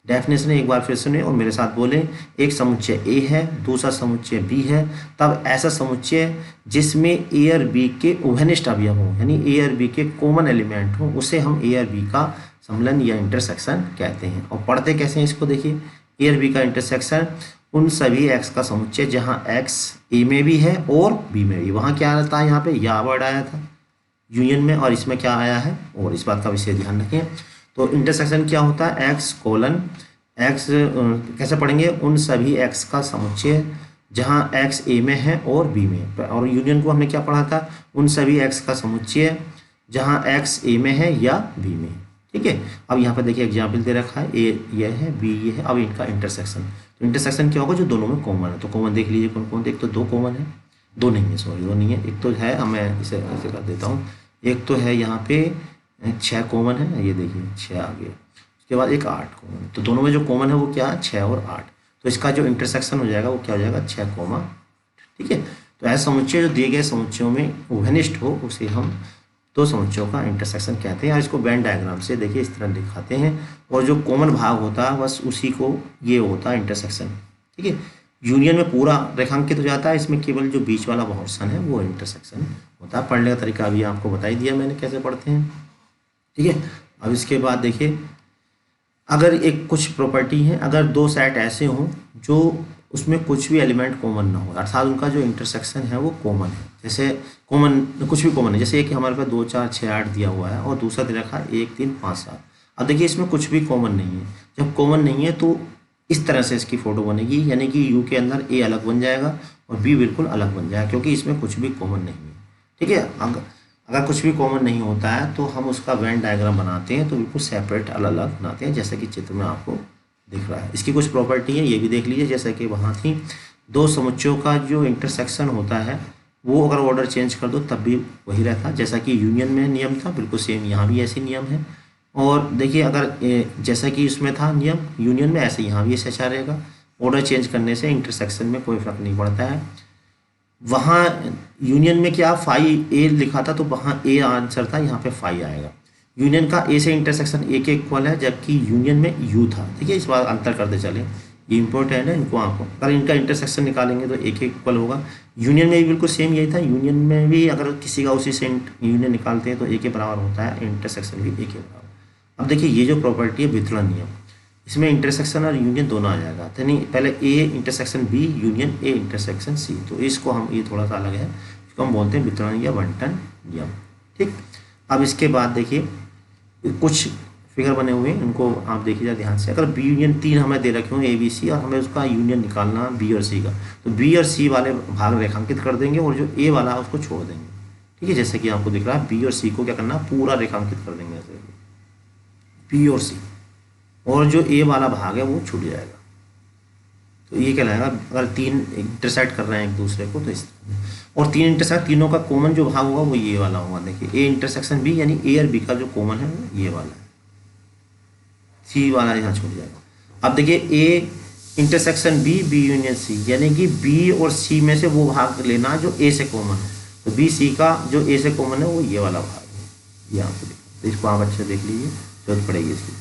डेफिनेशन एक बार फिर सुने और मेरे साथ बोलें, एक समुच्चय ए है, दूसरा समुच्चय बी है, तब ऐसा समुच्चय जिसमें ए और बी के उभयनिष्ठ अवयव हो यानी ए और बी के कॉमन एलिमेंट हो उसे हम ए और बी का सम्मिलन या इंटरसेक्शन कहते हैं। और पढ़ते कैसे हैं इसको देखिए, ए और बी का इंटरसेक्शन उन सभी एक्स का समुच्चय जहाँ एक्स ए में भी है और बी में भी, वहाँ क्या आता है, यहाँ पे या वर्ड आया था यूनियन में और इसमें क्या आया है, और इस बात का विशेष ध्यान रखें। तो इंटरसेक्शन क्या होता है, एक्स कोलन एक्स, कैसे पढ़ेंगे, उन सभी एक्स का समुच्चय जहाँ एक्स ए में है और बी में, और यूनियन को हमने क्या पढ़ा था, उन सभी एक्स का समुच्चय जहाँ एक्स ए में है या बी में। ठीक है, अब यहाँ पर देखिए एग्जाम्पल दे रखा है, ए ये है बी ये है, अब इनका इंटरसेक्शन, तो इंटरसेक्शन क्या होगा, जो दोनों में कॉमन है, तो कॉमन देख लीजिए कौन कौन, एक तो 2 कॉमन है, 2 नहीं है सॉरी 2 नहीं है, एक तो है, मैं इसे ऐसे कर देता हूँ, एक तो है यहाँ पे 6 कॉमन है, ये देखिए 6 आ गया, उसके बाद एक 8 कॉमन, तो दोनों में जो कॉमन है वो क्या है, 6 और 8, तो इसका जो इंटरसेक्शन हो जाएगा वो क्या हो जाएगा, 6, ठीक है। तो ऐसे समुच्चय जो दिए गए समुच्चयों में उभयनिष्ठ हो उसे हम 2 समुच्चयों का इंटरसेक्शन कहते हैं। इसको वेन डायग्राम से देखिए इस तरह दिखाते हैं, और जो कॉमन भाग होता है बस उसी को ये होता है इंटरसेक्शन। ठीक है, यूनियन में पूरा रेखांकित हो जाता है, इसमें केवल जो बीच वाला पोर्शन है वो इंटरसेक्शन होता है। पढ़ने का तरीका अभी आपको बता ही दिया मैंने कैसे पढ़ते हैं। ठीक है, अब इसके बाद देखिए, अगर एक कुछ प्रॉपर्टी है, अगर दो सेट ऐसे हों जो उसमें कुछ भी एलिमेंट कॉमन ना हो, अर्थात उनका जो इंटरसेक्शन है वो कॉमन है, जैसे कॉमन कुछ भी कॉमन है, जैसे एक हमारे पास 2 4 6 8 दिया हुआ है और दूसरा दे रखा है 1 3 5 7। अब देखिए इसमें कुछ भी कॉमन नहीं है, जब कॉमन नहीं है तो इस तरह से इसकी फ़ोटो बनेगी, यानी कि यू के अंदर ए अलग बन जाएगा और बी बिल्कुल अलग बन जाएगा, क्योंकि इसमें कुछ भी कॉमन नहीं है। ठीक है, अगर कुछ भी कॉमन नहीं होता है तो हम उसका वेन डायग्राम बनाते हैं, तो बिल्कुल सेपरेट अलग अलग बनाते हैं, जैसे कि चित्र में आपको दिख रहा है। इसकी कुछ प्रॉपर्टी है, ये भी देख लीजिए, जैसे कि वहाँ थी, दो समुच्चयों का जो इंटरसेक्शन होता है वो अगर ऑर्डर चेंज कर दो तब भी वही रहता, जैसा कि यूनियन में नियम था, बिल्कुल सेम यहाँ भी ऐसे नियम है। और देखिए अगर जैसा कि इसमें था नियम यूनियन में, ऐसे यहाँ भी ऐसे अच्छा रहेगा। ऑर्डर चेंज करने से इंटरसेक्शन में कोई फर्क नहीं पड़ता है। वहाँ यूनियन में क्या फाई ए लिखा था, तो वहाँ ए आंसर था, यहाँ पे फाई आएगा। यूनियन का ए से इंटरसेक्शन ए के इक्वल है, जबकि यूनियन में यू था। ठीक है, इस बार अंतर करते चले, ये इंपॉर्टेंट है, इनको आपको अगर इनका इंटरसेक्शन निकालेंगे तो ए के इक्वल होगा। यूनियन में भी बिल्कुल सेम यही था, यूनियन में भी अगर किसी का उसी से यूनियन निकालते हैं तो ए के बराबर होता है, इंटरसेक्शन भी ए के बराबर। अब देखिए ये जो प्रॉपर्टी है वितरण नियम, इसमें इंटरसेक्शन और यूनियन दोनों आ जाएगा, यानी पहले A intersection B union A intersection C, तो इसको हम, ये थोड़ा सा अलग है, इसको हम बोलते हैं वितरण या बंटन नियम। ठीक, अब इसके बाद देखिए कुछ फिगर बने हुए हैं, उनको आप देखिए ध्यान से। अगर बी यूनियन 3 हमें दे रखे हों ए बी सी, और हमें उसका यूनियन निकालना बी और सी का, तो बी और सी वाले भाग रेखांकित कर देंगे और जो ए वाला है उसको छोड़ देंगे। ठीक है, जैसे कि आपको दिख रहा है, बी और सी को क्या करना, पूरा रेखांकित कर देंगे ऐसे बी और सी, और जो ए वाला भाग है वो छूट जाएगा। तो ये क्या लाएगा, अगर 3 इंटरसेक्ट कर रहे हैं एक दूसरे को तो इस तरह, और 3 इंटरसेक्ट, तीनों का कॉमन जो भाग होगा वो ये वाला होगा। देखिए ए इंटरसेक्शन बी, यानी ए और बी का जो कॉमन है वो ये वाला है, सी वाला यहाँ छूट जाएगा। अब देखिए A intersection B, B union C, यानी कि बी और सी में से वो भाग लेना जो ए से कॉमन है, तो बी सी का जो ए से कॉमन है वो ये वाला भाग है, ये आपको देखो, तो इसको आप अच्छे देख लीजिए, जरूरत पड़ेगी इसकी।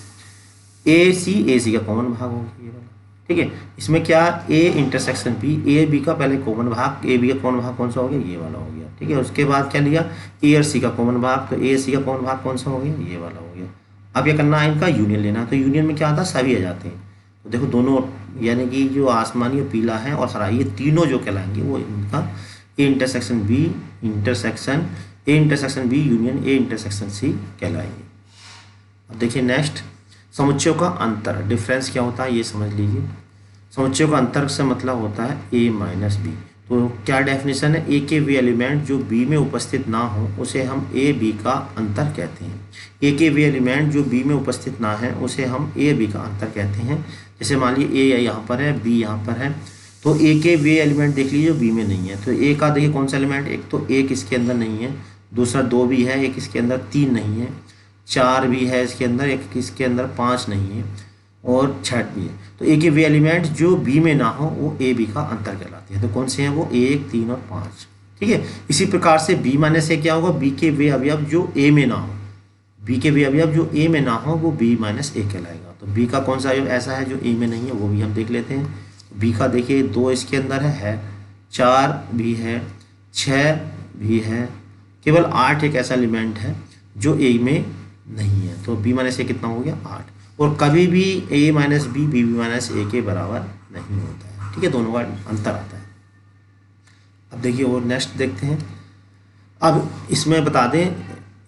ए सी का कॉमन भाग होगा ये वाला। ठीक है, इसमें क्या, A intersection B, A B का पहले कॉमन भाग, ए बी का कॉमन भाग कौन सा हो गया, ये वाला हो गया। ठीक है, उसके बाद क्या लिया, ए और सी का कॉमन भाग, तो ए सी का कॉमन भाग कौन सा हो गया, ये वाला हो गया। अब क्या करना है, इनका यूनियन लेना, तो यूनियन में क्या आता है, सभी आ जाते हैं। तो देखो दोनों, यानी कि जो आसमानी और पीला है और हरा, ये तीनों जो कहलाएंगे वो इनका A intersection B union A intersection C कहलाएंगे। अब देखिए नेक्स्ट, समुच्चयों का अंतर, डिफरेंस क्या होता है ये समझ लीजिए। समुच्चयों का अंतर से मतलब होता है ए माइनस बी। तो क्या डेफिनेशन है, ए के वे एलिमेंट जो बी में उपस्थित ना हो उसे हम ए बी का अंतर कहते हैं। ए के वे एलिमेंट जो बी में उपस्थित ना है उसे हम ए बी का अंतर कहते हैं। जैसे मान लीजिए ए यहाँ पर है, बी यहाँ पर है, तो ए के वे एलिमेंट देख लीजिए बी में नहीं है, तो ए का देखिए कौन सा एलिमेंट, एक तो एक इसके अंदर नहीं है, दूसरा 2 भी है, एक इसके अंदर 3 नहीं है, 4 भी है इसके अंदर, एक इसके अंदर 5 नहीं है, और 6 भी है। तो ए के वे एलिमेंट जो बी में ना हो वो ए बी का अंतर कहलाते हैं। तो कौन से हैं वो, 1 3 और 5। ठीक है, इसी प्रकार से बी माइनस से क्या होगा, बी के वे अवयव जो ए में ना हो, बी के वे अवयव जो ए में ना हो वो बी माइनस ए कहलाएगा। तो बी का कौन सा अवयव ऐसा है जो ए में नहीं है, वो भी हम देख लेते हैं। बी का देखिए 2 इसके अंदर है, 4 भी है, 6 भी है, केवल 8 एक ऐसा एलिमेंट है जो ए में नहीं है। तो बी माइनस ए कितना हो गया, 8। और कभी भी ए माइनस बी बी माइनस ए के बराबर नहीं होता है। ठीक है, दोनों का अंतर आता है। अब देखिए और नेक्स्ट देखते हैं। अब इसमें बता दें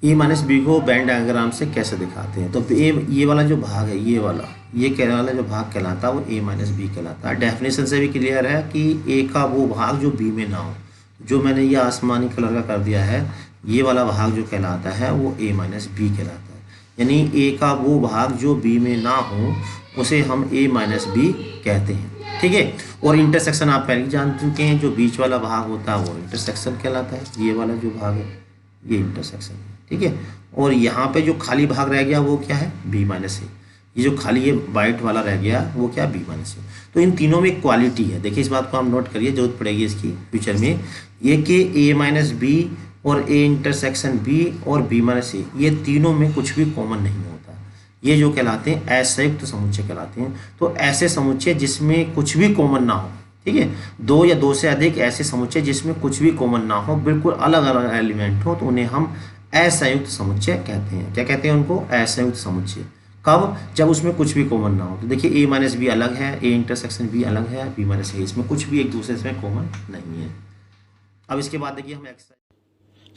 ए माइनस बी को वेन डायग्राम से कैसे दिखाते हैं। तो ये वाला जो भाग है, ये वाला जो भाग कहलाता है वो ए माइनस बी कहलाता है। डेफिनेशन से भी क्लियर है कि ए का वो भाग जो बी में ना हो, जो मैंने ये आसमानी कलर का कर दिया है, ये वाला भाग जो कहलाता है वो ए माइनस बी कहलाता है। यानी ए का वो भाग जो बी में ना हो उसे हम ए माइनस बी कहते हैं। ठीक है, और इंटरसेक्शन आप पहले ही जान चुके हैं, जो बीच वाला भाग होता है वो इंटरसेक्शन कहलाता है। ये वाला जो भाग है ये इंटरसेक्शन है। ठीक है, और यहाँ पे जो खाली भाग रह गया वो क्या है, बी माइनस ए। ये जो खाली ये वाइट वाला रह गया वो क्या, बी माइनस ए। तो इन तीनों में इक्वालिटी है। देखिए इस बात को हम नोट करिए, जरूरत पड़ेगी इसकी फ्यूचर में। ये कि ए माइनस बी और ए इंटरसेक्शन बी और बी माइनस ए, ये तीनों में कुछ भी कॉमन नहीं होता। ये जो कहलाते हैं असंयुक्त समुच्चय कहलाते हैं। तो ऐसे समुच्चय जिसमें कुछ भी कॉमन ना हो, ठीक है, 2 या 2 से अधिक ऐसे समुच्चय जिसमें कुछ भी कॉमन ना हो, बिल्कुल अलग अलग एलिमेंट हो, तो उन्हें हम असंयुक्त समुच्चय कहते हैं। क्या कहते हैं उनको? असंयुक्त समुच्चय। कब? जब उसमें कुछ भी कॉमन ना हो। तो देखिए a माइनस बी अलग है, a इंटरसेक्शन b अलग है, b माइनस a, इसमें कुछ भी एक दूसरे से कॉमन नहीं है। अब इसके बाद देखिए हम एक्सरसाइज,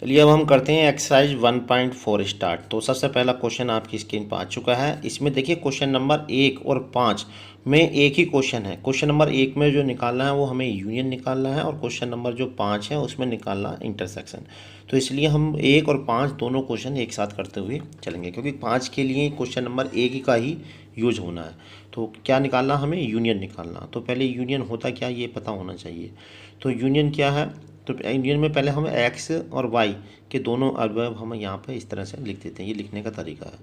चलिए अब हम करते हैं एक्सरसाइज 1.4 स्टार्ट। तो सबसे पहला क्वेश्चन आपकी स्क्रीन पर आ चुका है। इसमें देखिए क्वेश्चन नंबर 1 और 5 में एक ही क्वेश्चन है। क्वेश्चन नंबर 1 में जो निकालना है वो हमें यूनियन निकालना है, और क्वेश्चन नंबर जो 5 है उसमें निकालना है इंटरसेक्शन। तो इसलिए हम 1 और 5 दोनों क्वेश्चन एक साथ करते हुए चलेंगे, क्योंकि 5 के लिए क्वेश्चन नंबर 1 का ही यूज होना है। तो क्या निकालना, हमें यूनियन निकालना। तो पहले यूनियन होता क्या ये पता होना चाहिए। तो यूनियन क्या है? तो यूनियन में पहले हम एक्स और वाई के दोनों अवयव हम यहाँ पे इस तरह से लिख देते हैं, ये लिखने का तरीका है,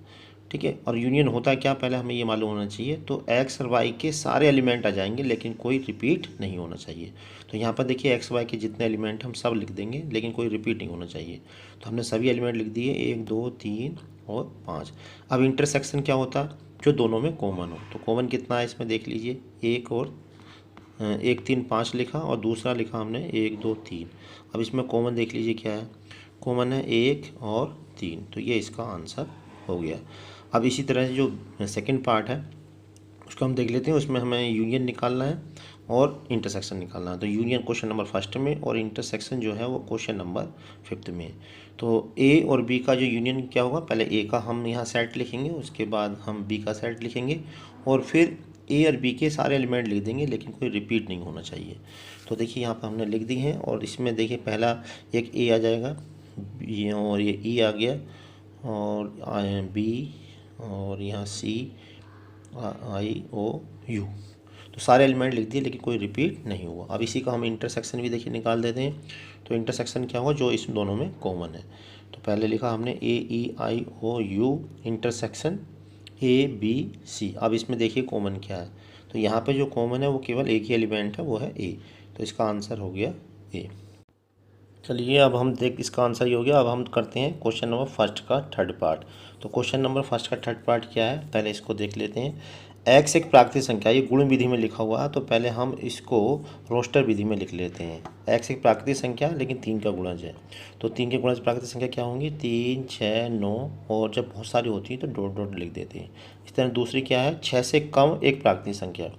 ठीक है। और यूनियन होता है क्या, पहले हमें ये मालूम होना चाहिए। तो एक्स और वाई के सारे एलिमेंट आ जाएंगे, लेकिन कोई रिपीट नहीं होना चाहिए। तो यहाँ पर देखिए एक्स वाई के जितने एलिमेंट हम सब लिख देंगे, लेकिन कोई रिपीट नहीं होना चाहिए। तो हमने सभी एलिमेंट लिख दिए, 1 2 3 और 5। अब इंटरसेक्शन क्या होता है? जो दोनों में कॉमन हो। तो कॉमन कितना है इसमें देख लीजिए, 1 और 1 3 5 लिखा, और दूसरा लिखा हमने 1 2 3। अब इसमें कॉमन देख लीजिए क्या है, कॉमन है 1 और 3, तो ये इसका आंसर हो गया। अब इसी तरह से जो सेकंड पार्ट है उसको हम देख लेते हैं। उसमें हमें यूनियन निकालना है और इंटरसेक्शन निकालना है। तो यूनियन क्वेश्चन नंबर फर्स्ट में, और इंटरसेक्शन जो है वो क्वेश्चन नंबर फिफ्थ में। तो ए और बी का जो यूनियन क्या होगा, पहले ए का हम यहाँ सेट लिखेंगे, उसके बाद हम बी का सेट लिखेंगे, और फिर ए और बी के सारे एलिमेंट लिख देंगे, लेकिन कोई रिपीट नहीं होना चाहिए। तो देखिए यहाँ पर हमने लिख दी हैं, और इसमें देखिए पहला एक ए आ जाएगा, और ये ई आ गया, और बी, और यहाँ सी, आई ओ यू। तो सारे एलिमेंट लिख दिए, लेकिन कोई रिपीट नहीं हुआ। अब इसी का हम इंटरसेक्शन भी देखिए निकाल देते हैं। तो इंटरसेक्शन क्या हुआ, जो इस दोनों में कॉमन है। तो पहले लिखा हमने A E I O U intersection A B C. अब इसमें देखिए कॉमन क्या है। तो यहाँ पे जो कॉमन है वो केवल एक ही एलिमेंट है, वो है ए। तो इसका आंसर हो गया ए। चलिए अब हम देख, इसका आंसर ही हो गया। अब हम करते हैं क्वेश्चन नंबर फर्स्ट का थर्ड पार्ट। तो क्वेश्चन नंबर फर्स्ट का थर्ड पार्ट क्या है, पहले इसको देख लेते हैं। एक्स एक प्राकृतिक संख्या, ये गुण विधि में लिखा हुआ है, तो पहले हम इसको रोस्टर विधि में लिख लेते हैं। एक्स एक प्राकृतिक संख्या, लेकिन 3 का गुणज है। तो 3 के गुणज प्राकृतिक संख्या क्या होंगी, 3 6 9, और जब बहुत सारी होती है तो डॉट डॉट लिख देते हैं। इस तरह दूसरी क्या है, 6 से कम एक प्राकृतिक संख्या।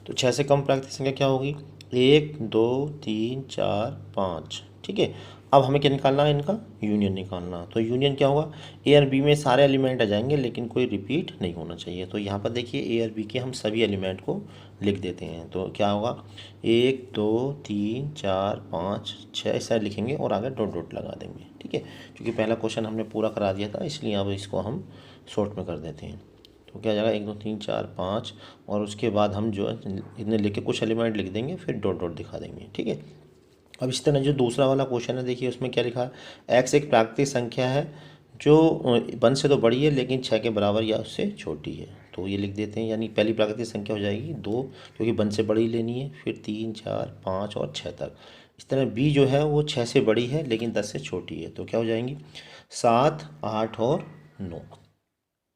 तो 6 से कम प्राकृतिक संख्या क्या होगी, 1 2 3 4 5, ठीक है। अब हमें क्या निकालना है, इनका यूनियन निकालना। तो यूनियन क्या होगा, ए और बी में सारे एलिमेंट आ जाएंगे, लेकिन कोई रिपीट नहीं होना चाहिए। तो यहाँ पर देखिए ए और बी के हम सभी एलिमेंट को लिख देते हैं। तो क्या होगा, 1 2 3 4 5 6 ऐसा लिखेंगे, और आगे डॉट डॉट लगा देंगे, ठीक है। क्योंकि पहला क्वेश्चन हमने पूरा करा दिया था, इसलिए अब इसको हम शॉर्ट में कर देते हैं। तो क्या जाएगा, 1 2 3 4 5, और उसके बाद हम जो है इतने लिख के कुछ एलिमेंट लिख देंगे, फिर डॉट डॉट दिखा देंगे, ठीक है। अब इस तरह जो दूसरा वाला क्वेश्चन है, देखिए उसमें क्या लिखा है, एक्स एक प्राकृतिक संख्या है जो 1 से तो बड़ी है, लेकिन 6 के बराबर या उससे छोटी है। तो ये लिख देते हैं, यानी पहली प्राकृतिक संख्या हो जाएगी 2, क्योंकि 1 से बड़ी लेनी है, फिर 3 4 5 और 6 तक। इस तरह बी जो है वो 6 से बड़ी है, लेकिन 10 से छोटी है, तो क्या हो जाएंगी, 7 8 और 9,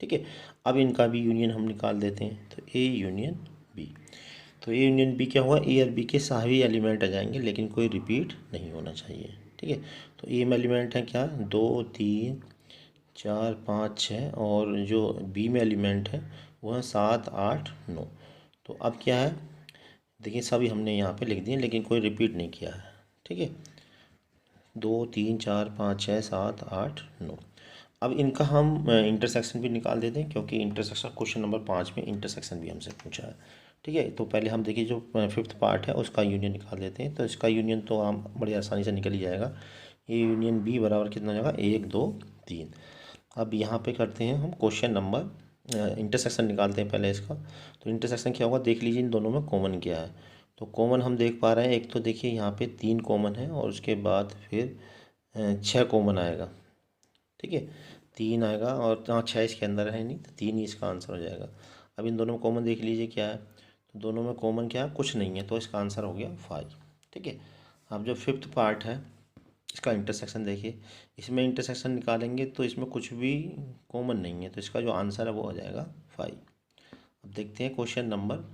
ठीक है। अब इनका भी यूनियन हम निकाल देते हैं। तो ए यूनियन बी। तो ए यूनियन बी क्या हुआ, ए और बी के सभी एलिमेंट आ जाएंगे, लेकिन कोई रिपीट नहीं होना चाहिए, ठीक है। तो ए में एलिमेंट है क्या, 2 3 4 5 6, और जो बी में एलिमेंट है वो है 7 8 9। तो अब क्या है, देखिए सभी हमने यहाँ पे लिख दिए, लेकिन कोई रिपीट नहीं किया है, ठीक है। 2 3 4 5 6 7 8 9। अब इनका हम इंटरसेक्शन भी निकाल देते हैं, क्योंकि इंटरसेक्शन क्वेश्चन नंबर 5 में इंटरसेक्शन भी हमसे पूछा है, ठीक है। तो पहले हम देखिए जो फिफ्थ पार्ट है उसका यूनियन निकाल देते हैं। तो इसका यूनियन तो हम बड़ी आसानी से निकल ही जाएगा। ये यूनियन बी बराबर कितना हो जाएगा, 1 2 3। अब यहाँ पे करते हैं हम क्वेश्चन नंबर इंटरसेक्शन निकालते हैं पहले इसका। तो इंटरसेक्शन क्या होगा, देख लीजिए इन दोनों में कॉमन क्या है। तो कॉमन हम देख पा रहे हैं, एक तो देखिए यहाँ पे 3 कॉमन है, और उसके बाद फिर 6 कॉमन आएगा, ठीक है। 3 आएगा, और यहाँ 6 इसके अंदर है नहीं, तो 3 ही इसका आंसर हो जाएगा। अब इन दोनों में कॉमन देख लीजिए क्या है। तो दोनों में कॉमन क्या है, कुछ नहीं है, तो इसका आंसर हो गया 5, ठीक है। अब जो फिफ्थ पार्ट है इसका इंटरसेक्शन देखिए, इसमें इंटरसेक्शन निकालेंगे तो इसमें कुछ भी कॉमन नहीं है, तो इसका जो आंसर है वो हो जाएगा 5। अब देखते हैं क्वेश्चन नंबर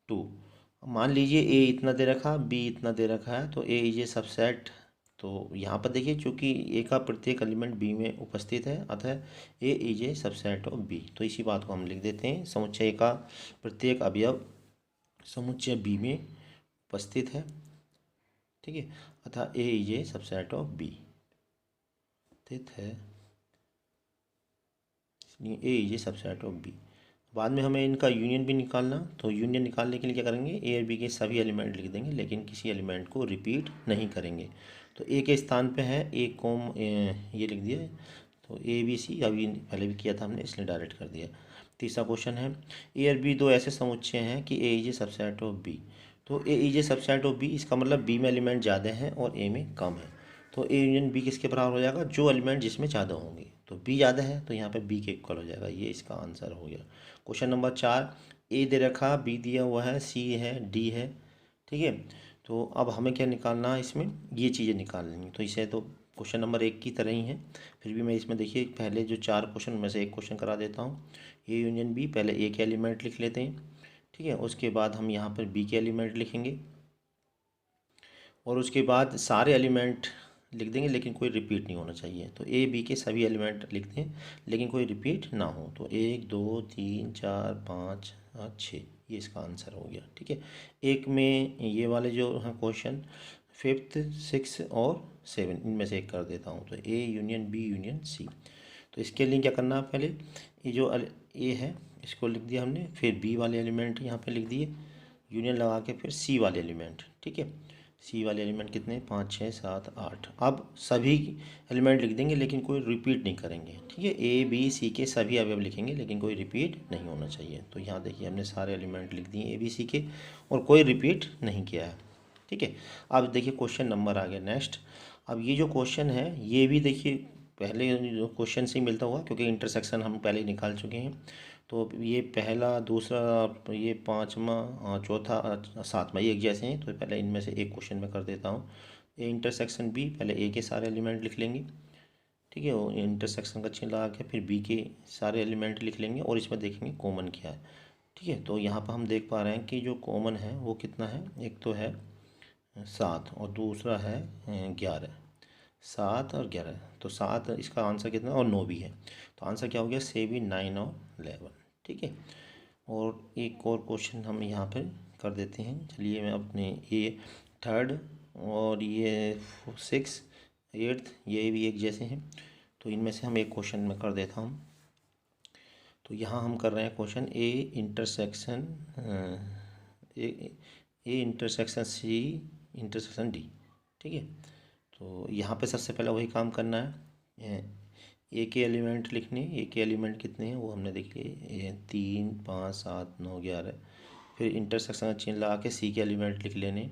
2। मान लीजिए ए इतना दे रखा, बी इतना दे रखा है, तो ए इज ए सबसेट तो यहाँ पर देखिए चूँकि ए का प्रत्येक एलिमेंट बी में उपस्थित है, अतः A is a subset of B. तो इसी बात को हम लिख देते हैं, समुच्चय ए का प्रत्येक अवयव समुच्चय बी में उपस्थित है, ठीक है, अतः A is a subset of B स्थित है, इसलिए A is a subset of B. बाद में हमें इनका यूनियन भी निकालना, तो यूनियन निकालने के लिए क्या करेंगे, ए और बी के सभी एलिमेंट लिख देंगे, लेकिन किसी एलिमेंट को रिपीट नहीं करेंगे। तो ए के स्थान पे है ए कॉम ये लिख दिया, तो ए बी सी अभी पहले भी किया था हमने, इसलिए डायरेक्ट कर दिया। तीसरा क्वेश्चन है, ए और बी दो ऐसे समुच्चय हैं कि A is a subset of B. तो A is a subset of B, इसका मतलब बी में एलिमेंट ज़्यादा हैं और ए में कम है। तो ए यूनियन बी किसके बराबर हो जाएगा, जो एलिमेंट जिसमें ज़्यादा होंगे। तो बी ज़्यादा है तो यहाँ पे बी के इक्वल हो जाएगा, ये इसका आंसर हो गया। क्वेश्चन नंबर 4, ए दे रखा, बी दिया हुआ है, सी है, डी है, ठीक है। तो अब हमें क्या निकालना है, इसमें ये चीज़ें निकालनी। तो इसे तो क्वेश्चन नंबर 1 की तरह ही है, फिर भी मैं इसमें देखिए पहले जो 4 क्वेश्चन में से एक क्वेश्चन करा देता हूँ। ए यूनियन बी, पहले ए के एलिमेंट लिख लेते हैं, ठीक है। उसके बाद हम यहाँ पर बी के एलिमेंट लिखेंगे और उसके बाद सारे एलिमेंट लिख देंगे, लेकिन कोई रिपीट नहीं होना चाहिए। तो ए बी के सभी एलिमेंट लिख दें, लेकिन कोई रिपीट ना हो। तो 1 2 3 4 5 6, ये इसका आंसर हो गया, ठीक है। एक में ये वाले जो हैं क्वेश्चन 5th 6 और 7, इनमें से एक कर देता हूँ। तो A union B union C. तो इसके लिए क्या करना है, पहले ये जो ए है इसको लिख दिया हमने, फिर बी वाले एलिमेंट यहाँ पे लिख दिए, यूनियन लगा के फिर सी वाले एलिमेंट, ठीक है। सी वाले एलिमेंट कितने, 5 6 7 8। अब सभी एलिमेंट लिख देंगे, लेकिन कोई रिपीट नहीं करेंगे, ठीक है। ए बी सी के सभी अवयव लिखेंगे, लेकिन कोई रिपीट नहीं होना चाहिए। तो यहाँ देखिए हमने सारे एलिमेंट लिख दिए ए बी सी के, और कोई रिपीट नहीं किया है, ठीक है। अब देखिए क्वेश्चन नंबर आ गया नेक्स्ट। अब ये जो क्वेश्चन है ये भी देखिए पहले जो क्वेश्चन से ही मिलता हुआ, क्योंकि इंटरसेक्शन हम पहले ही निकाल चुके हैं। तो ये पहला, दूसरा, ये पाँचवा, चौथा, सातवां, ये एक जैसे हैं। तो पहले इनमें से एक क्वेश्चन मैं कर देता हूँ। ए इंटरसेक्शन बी, पहले ए के सारे एलिमेंट लिख लेंगे, ठीक है। वो इंटरसेक्शन का चिन्ह लगा के फिर बी के सारे एलिमेंट लिख लेंगे, और इसमें देखेंगे कॉमन क्या है, ठीक है। तो यहाँ पर हम देख पा रहे हैं कि जो कॉमन है वो कितना है, एक तो है 7 और दूसरा है 11। 7 और 11, तो 7 इसका आंसर कितना, और 9 भी है। तो आंसर क्या हो गया, 7 9 और 11, ठीक है। और एक और क्वेश्चन हम यहाँ पर कर देते हैं। चलिए मैं अपने ये 3rd और ये 6th 8th ये भी एक जैसे हैं, तो इनमें से हम एक क्वेश्चन में कर देता हूँ। तो यहाँ हम कर रहे हैं question A intersection C intersection D, ठीक है। तो यहाँ पे सबसे पहले वही काम करना है, ए के एलिमेंट लिखने। ए के एलिमेंट कितने हैं वो हमने देख लिए, 3 5 7 9 11। फिर इंटरसेक्शन का चिन्ह लगा के सी के एलिमेंट लिख लेने।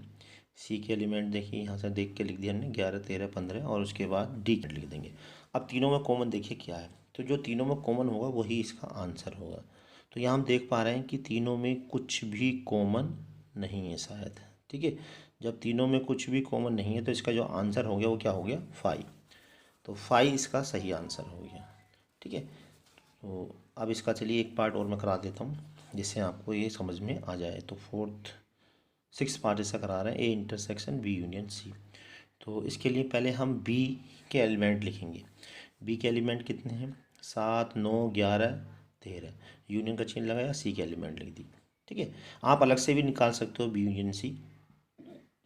सी के एलिमेंट देखिए यहाँ से देख के लिख दिया हमने, 11 13 15, और उसके बाद डी लिख देंगे। अब तीनों में कॉमन देखिए क्या है, तो जो तीनों में कॉमन होगा वही इसका आंसर होगा। तो यहाँ हम देख पा रहे हैं कि तीनों में कुछ भी कॉमन नहीं है शायद, ठीक है। जब तीनों में कुछ भी कॉमन नहीं है तो इसका जो आंसर हो गया वो क्या हो गया, 5। तो 5 इसका सही आंसर हो गया, ठीक है। तो अब इसका चलिए एक पार्ट और मैं करा देता हूँ, जिससे आपको ये समझ में आ जाए। तो 4th 6th पार्ट इसका करा रहे हैं, A intersection B union C. तो इसके लिए पहले हम बी के एलिमेंट लिखेंगे। बी के एलिमेंट कितने हैं, 7 9 11 13। यूनियन का चिन्ह लगाया, सी के एलिमेंट लिख दी, ठीक है। आप अलग से भी निकाल सकते हो बी यूनियन सी,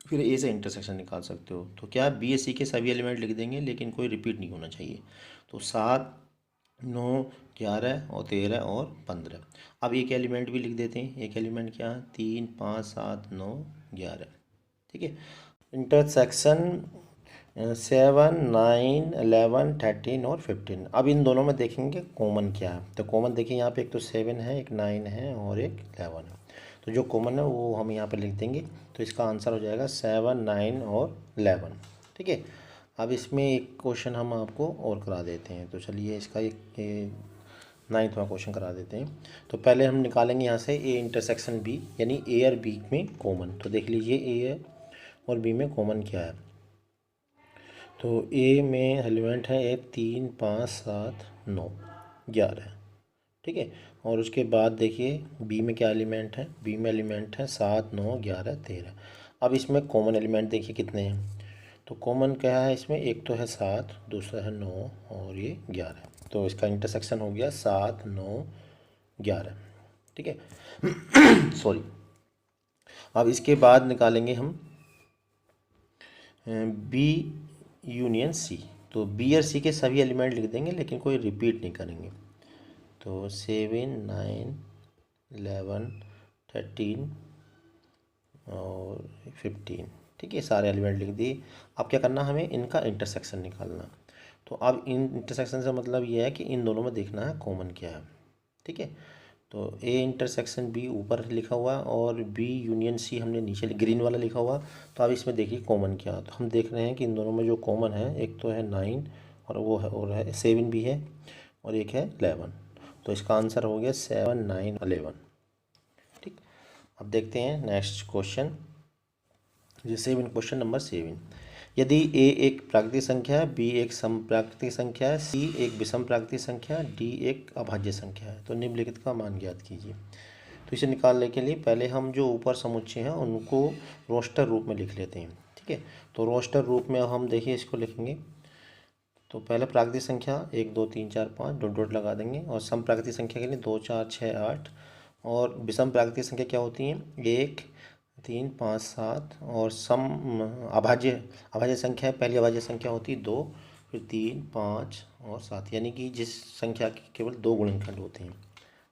फिर ए से इंटरसेक्शन निकाल सकते हो। तो क्या बी एस सी के सभी एलिमेंट लिख देंगे, लेकिन कोई रिपीट नहीं होना चाहिए। तो 7 9 11 और 13 और 15। अब एक एलिमेंट भी लिख देते हैं। एक एलिमेंट क्या, 3 5 7 9 11, ठीक है। इंटरसेक्शन 7 9 11 13 और 15। अब इन दोनों में देखेंगे कॉमन क्या है। तो कॉमन देखिए यहाँ पे एक तो 7 है, एक 9 है और एक 11 है। तो जो कॉमन है वो हम यहाँ पे लिख देंगे। तो इसका आंसर हो जाएगा 7 9 और 11, ठीक है। अब इसमें एक क्वेश्चन हम आपको और करा देते हैं। तो चलिए इसका एक 9वां क्वेश्चन करा देते हैं। तो पहले हम निकालेंगे यहाँ से ए इंटरसेक्शन बी, यानी ए और बी में कॉमन। तो देख लीजिए ए और बी में कॉमन क्या है। तो ए में एलिमेंट है एक 3 5 7 9 11, ठीक है। और उसके बाद देखिए बी में क्या एलिमेंट है, बी में एलिमेंट है 7 9 11 13। अब इसमें कॉमन एलिमेंट देखिए कितने हैं। तो कॉमन क्या है इसमें, एक तो है 7, दूसरा है 9 और ये 11। तो इसका इंटरसेक्शन हो गया 7, 9, 11। ठीक है सॉरी। अब इसके बाद निकालेंगे हम बी यूनियन सी। तो बी और सी के सभी एलिमेंट लिख देंगे लेकिन कोई रिपीट नहीं करेंगे। तो 7, 9, 11, 13 और 15। ठीक है, सारे एलिमेंट लिख दिए। अब क्या करना, हमें इनका इंटरसेक्शन निकालना। तो अब इन इंटरसेक्शन से मतलब ये है कि इन दोनों में देखना है कॉमन क्या है। ठीक है, तो ए इंटरसेक्शन बी ऊपर लिखा हुआ और बी यूनियन सी हमने नीचे ग्रीन वाला लिखा हुआ। तो अब इसमें देखिए कॉमन क्या है। तो हम देख रहे हैं कि इन दोनों में जो कॉमन है, एक तो है 9 और वो है, और है 7 भी है, और एक है 11। तो इसका आंसर हो गया 7, 9, 11। ठीक, अब देखते हैं नेक्स्ट क्वेश्चन, जैसे क्वेश्चन नंबर 7। यदि ए एक प्राकृतिक संख्या है, बी एक समप्राकृतिक संख्या है, सी एक विषम प्राकृतिक संख्या है, डी एक अभाज्य संख्या है, तो निम्नलिखित का मान ज्ञात कीजिए। तो इसे निकालने के लिए पहले हम जो ऊपर समुच्चय हैं उनको रोस्टर रूप में लिख लेते हैं। ठीक है, तो रोस्टर रूप में हम देखिए इसको लिखेंगे। तो पहले प्राकृतिक संख्या 1, 2, 3, 4, 5 डॉट डॉट लगा देंगे, और सम प्राकृतिक संख्या के लिए 2, 4, 6, 8। और विषम प्राकृतिक संख्या क्या होती है, 1, 3, 5, 7। और सम अभाज्य संख्या है, पहली अभाज्य संख्या होती है 2, फिर 3, 5 और 7, यानी कि जिस संख्या के केवल 2 गुणनखंड होते हैं।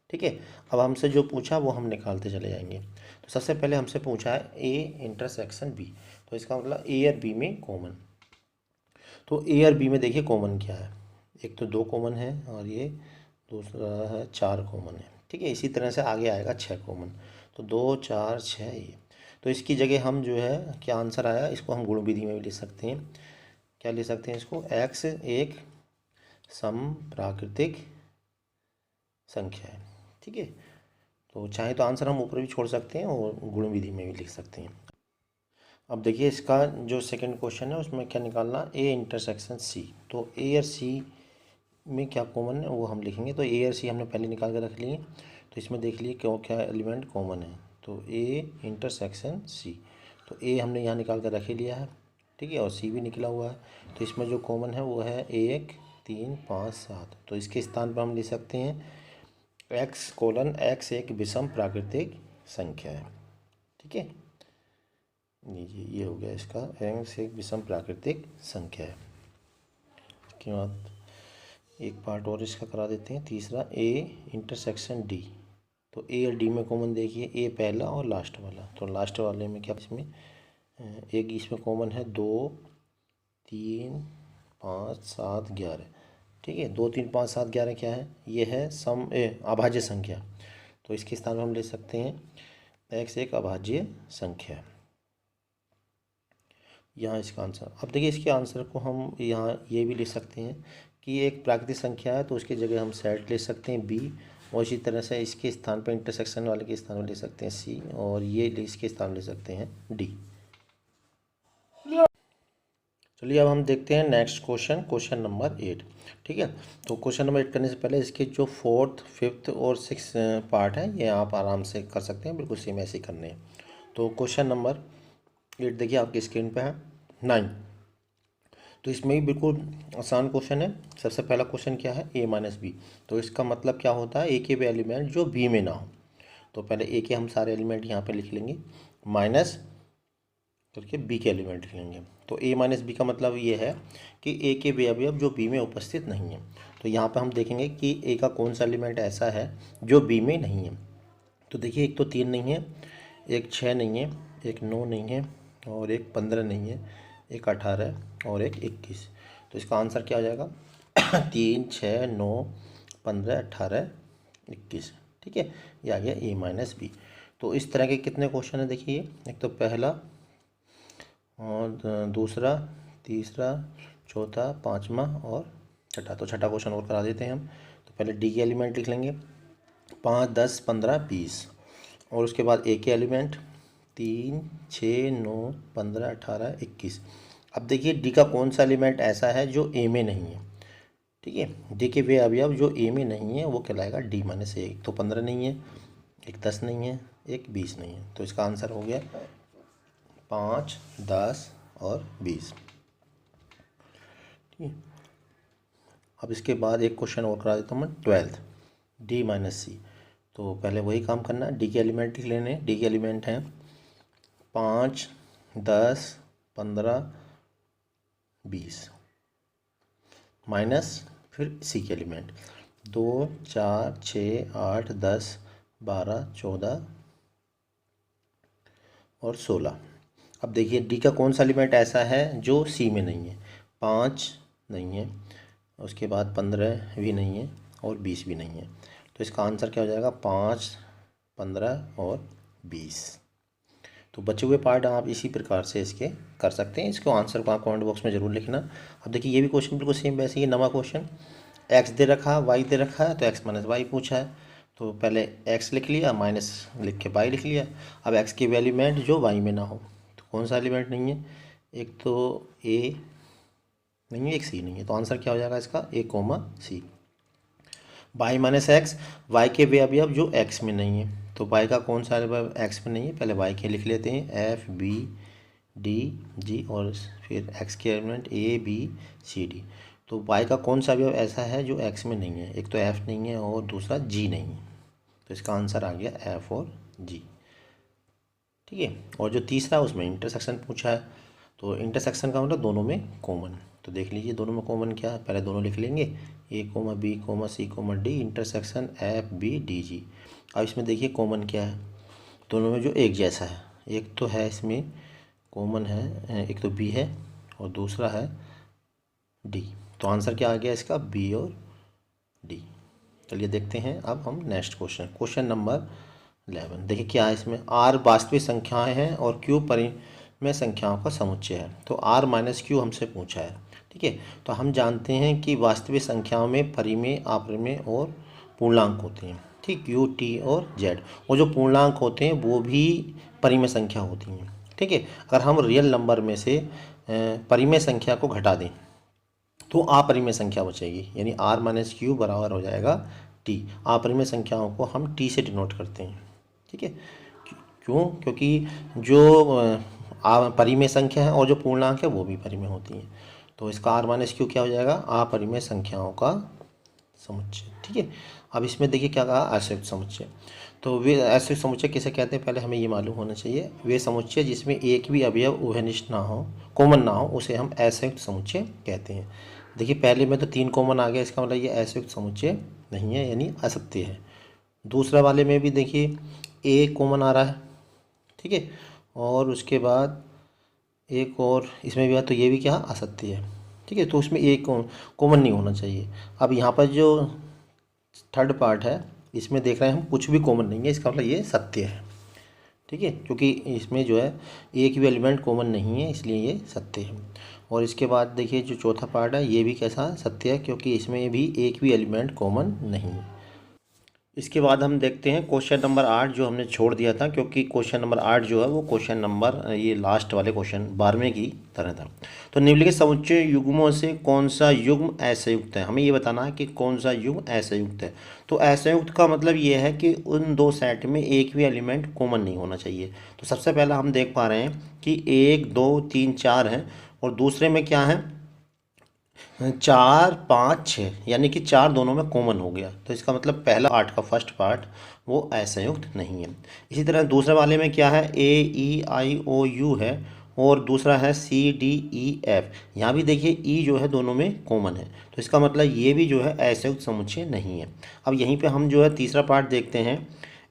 ठीक है, अब हमसे जो पूछा वो हम निकालते चले जाएंगे। तो सबसे पहले हमसे पूछा है ए इंटरसेक्शन बी, तो इसका मतलब ए और बी में कॉमन। तो ए और बी में देखिए कॉमन क्या है, एक तो 2 कॉमन है और ये दूसरा है 4 कॉमन है। ठीक है, इसी तरह से आगे आएगा 6 कॉमन। तो 2, 4, 6 ये। तो इसकी जगह हम जो है क्या आंसर आया, इसको हम गुण विधि में भी लिख सकते हैं। क्या लिख सकते हैं इसको, x एक सम प्राकृतिक संख्या है। ठीक है, तो चाहे तो आंसर हम ऊपर भी छोड़ सकते हैं और गुण विधि में भी लिख सकते हैं। अब देखिए इसका जो सेकंड क्वेश्चन है उसमें क्या निकालना, ए इंटरसेक्शन सी। तो ए और सी में क्या कॉमन है वो हम लिखेंगे। तो ए और सी हमने पहले निकाल के रख लिए। तो इसमें देख लिए क्यों क्या एलिमेंट कॉमन है। तो ए इंटरसेक्शन सी, तो ए हमने यहाँ निकाल कर रख ही लिया है। ठीक है, और सी भी निकला हुआ है। तो इसमें जो कॉमन है वो है 1, 3, 5, 7। तो इसके स्थान पर हम लिख सकते हैं x एक विषम प्राकृतिक संख्या है। ठीक है, ये हो गया इसका, x एक विषम प्राकृतिक संख्या है। इसके बाद एक पार्ट और इसका करा देते हैं, तीसरा ए इंटरसेक्शन डी। तो ए और डी में कॉमन देखिए, ए पहला और लास्ट वाला। तो लास्ट वाले में क्या, इसमें एक इसमें कॉमन है 2, 3, 5, 7, 11। ठीक है, 2, 3, 5, 7, 11 क्या है, ये है अभाज्य संख्या। तो इसके स्थान में हम ले सकते हैं x एक अभाज्य संख्या है। यहाँ इसका आंसर, अब देखिए इसके आंसर को हम यहाँ ये भी लिख सकते हैं कि एक प्राकृतिक संख्या है, तो उसकी जगह हम सेट ले सकते हैं बी, और इसी तरह से इसके स्थान पर इंटरसेक्शन वाले के स्थान पर ले सकते हैं सी, और ये इसके स्थान ले सकते हैं डी। चलिए अब हम देखते हैं नेक्स्ट क्वेश्चन, क्वेश्चन नंबर 8। ठीक है, तो क्वेश्चन नंबर 8 करने से पहले इसके जो 4th, 5th और 6th पार्ट है ये आप आराम से कर सकते हैं, बिल्कुल सेम ऐसे ही करने हैं। तो क्वेश्चन नंबर 8 देखिए आपकी स्क्रीन पे है 9। तो इसमें भी बिल्कुल आसान क्वेश्चन है। सबसे पहला क्वेश्चन क्या है, a माइनस बी। तो इसका मतलब क्या होता है, ए के भी एलिमेंट जो बी में ना हो। तो पहले ए के हम सारे एलिमेंट यहाँ पर लिख लेंगे, माइनस करके बी के एलिमेंट लिख लेंगे। तो ए माइनस बी का मतलब ये है कि ए के वे अवयव जो बी में उपस्थित नहीं है। तो यहाँ पर हम देखेंगे कि ए का कौन सा एलिमेंट ऐसा है जो बी में नहीं है। तो देखिए एक तो 3 नहीं है, एक 6 नहीं है, एक 9 नहीं है, और एक 15 नहीं है, एक 18 और एक 21। तो इसका आंसर क्या आ जाएगा 3, 6, 9, 15, 18, 21। ठीक है, ये आ गया ए माइनस बी। तो इस तरह के कितने क्वेश्चन है देखिए, एक तो पहला और दूसरा, तीसरा, चौथा, पाँचवा और छठा। तो छठा क्वेश्चन और करा देते हैं हम। तो पहले डी के एलिमेंट लिख लेंगे 5, 10, 15, 20, और उसके बाद ए के एलिमेंट 3, 6, 9, 15, 18, 21। अब देखिए डी का कौन सा एलिमेंट ऐसा है जो ए में नहीं है। ठीक है, डी के वे अवयव जो ए में नहीं है वो कहलाएगा डी माइनस ए। तो 15 नहीं है, एक 10 नहीं है, एक 20 नहीं है। तो इसका आंसर हो गया 5, 10 और 20। ठीक है। अब इसके बाद एक क्वेश्चन और करा देता हूँ मैं, 12th डी माइनस सी। तो पहले वही काम करना, डी के एलिमेंट लिख लेने। डी के एलिमेंट हैं 5, 10, 15, 20 माइनस फिर सी के एलिमेंट 2, 4, 6, 8, 10, 12, 14 और 16। अब देखिए डी का कौन सा एलिमेंट ऐसा है जो सी में नहीं है। 5 नहीं है, उसके बाद 15 भी नहीं है और 20 भी नहीं है। तो इसका आंसर क्या हो जाएगा, 5, 15 और 20। तो बचे हुए पार्ट आप इसी प्रकार से इसके कर सकते हैं। इसको आंसर को आप कमेंट बॉक्स में ज़रूर लिखना। अब देखिए ये भी क्वेश्चन बिल्कुल सेम वैसे ही नवा क्वेश्चन, एक्स दे रखा है, वाई दे रखा है, तो एक्स माइनस वाई पूछा है। तो पहले एक्स लिख लिया, माइनस लिख के वाई लिख लिया। अब एक्स की एलिमेंट जो वाई में ना हो, तो कौन सा एलिमेंट नहीं है, एक तो ए नहीं है, एक सी नहीं है। तो आंसर क्या हो जाएगा इसका, A comma C. Y minus X, Y के वे अभी अब जो एक्स में नहीं है, तो वाई का कौन सा एक्स में नहीं है, पहले वाई के लिख लेते हैं, एफ बी डी जी और फिर एक्स के element A B C D. तो वाई का कौन सा अवयव ऐसा है जो एक्स में नहीं है, एक तो एफ नहीं है और दूसरा जी नहीं है। तो इसका आंसर आ गया एफ और जी। ठीक है। और जो तीसरा उसमें इंटरसेक्शन पूछा है, तो इंटरसेक्शन का मतलब दोनों में कॉमन। तो देख लीजिए दोनों में कॉमन क्या है, पहले दोनों लिख लेंगे, A comma B comma C comma D intersection F B D G. अब इसमें देखिए कॉमन क्या है, दोनों में जो एक जैसा है, एक तो है इसमें कॉमन है, एक तो बी है और दूसरा है डी। तो आंसर क्या आ गया इसका, बी और डी। चलिए देखते हैं अब हम नेक्स्ट क्वेश्चन, क्वेश्चन नंबर 11। देखिए क्या है इसमें, आर वास्तविक संख्याएं हैं और क्यू परिमेय संख्याओं का समुच्चय है। तो आर माइनस क्यू हमसे पूछा है। ठीक है। तो हम जानते हैं कि वास्तविक संख्याओं में परिमेय, अपरिमेय और पूर्णांक होते हैं। ठीक, यू टी और जेड। और जो पूर्णांक होते हैं वो भी परिमेय संख्या होती हैं। ठीक है। अगर हम रियल नंबर में से परिमेय संख्या को घटा दें तो अपरिमेय संख्या बचेगी, यानी आर माइनस क्यू बराबर हो जाएगा टी। अपरिमेय संख्याओं को हम टी से डिनोट करते हैं। ठीक है। क्यों, क्योंकि जो परिमेय संख्या है और जो पूर्णांक है वो भी परिमेय होती हैं। तो इसका आर माइनस क्यू क्या हो जाएगा, अपरिमेय संख्याओं का समुच्चय। ठीक है। अब इसमें देखिए क्या कहा, असंयुक्त समुच्चय। तो वे असंयुक्त समुच्चय किसे कहते हैं, पहले हमें ये मालूम होना चाहिए। वे समुच्चय जिसमें एक भी अवयव उभयनिष्ठ ना हो, कॉमन ना हो, उसे हम असंयुक्त समुच्चय कहते हैं। देखिए पहले में तो 3 कॉमन आ गया, इसका मतलब ये असंयुक्त समुच्चय नहीं है, यानी असत्य है। दूसरा वाले में भी देखिए ए कॉमन आ रहा है। ठीक है। और उसके बाद एक और इसमें भी है, तो ये भी क्या असत्य है। ठीक है। तो उसमें एक कॉमन नहीं होना चाहिए। अब यहाँ पर जो थर्ड पार्ट है इसमें देख रहे हैं हम कुछ भी कॉमन नहीं है, इसका मतलब ये सत्य है। ठीक है। क्योंकि इसमें जो है एक भी एलिमेंट कॉमन नहीं है, इसलिए ये सत्य है। और इसके बाद देखिए जो चौथा पार्ट है ये भी कैसा सत्य है, क्योंकि इसमें भी एक भी एलिमेंट कॉमन नहीं है। इसके बाद हम देखते हैं क्वेश्चन नंबर 8 जो हमने छोड़ दिया था, क्योंकि क्वेश्चन नंबर 8 जो है वो क्वेश्चन नंबर ये लास्ट वाले क्वेश्चन 12वें की तरह था। तो निम्नलिखित समुच्चय युग्मों से कौन सा युग्म असंयुक्त है, हमें ये बताना है कि कौन सा युग्म असंयुक्त है। तो असंयुक्त का मतलब ये है कि उन दो सेट में एक भी एलिमेंट कॉमन नहीं होना चाहिए। तो सबसे पहला हम देख पा रहे हैं कि 1, 2, 3, 4 है और दूसरे में क्या है 4, 5, 6, यानी कि 4 दोनों में कॉमन हो गया। तो इसका मतलब पहला पार्ट का फर्स्ट पार्ट वो असंयुक्त नहीं है। इसी तरह दूसरे वाले में क्या है ए ई आई ओ यू है और दूसरा है सी डी ई एफ। यहाँ भी देखिए ई जो है दोनों में कॉमन है, तो इसका मतलब ये भी जो है असंयुक्त समुच्चय नहीं है। अब यहीं पे हम जो है तीसरा पार्ट देखते हैं,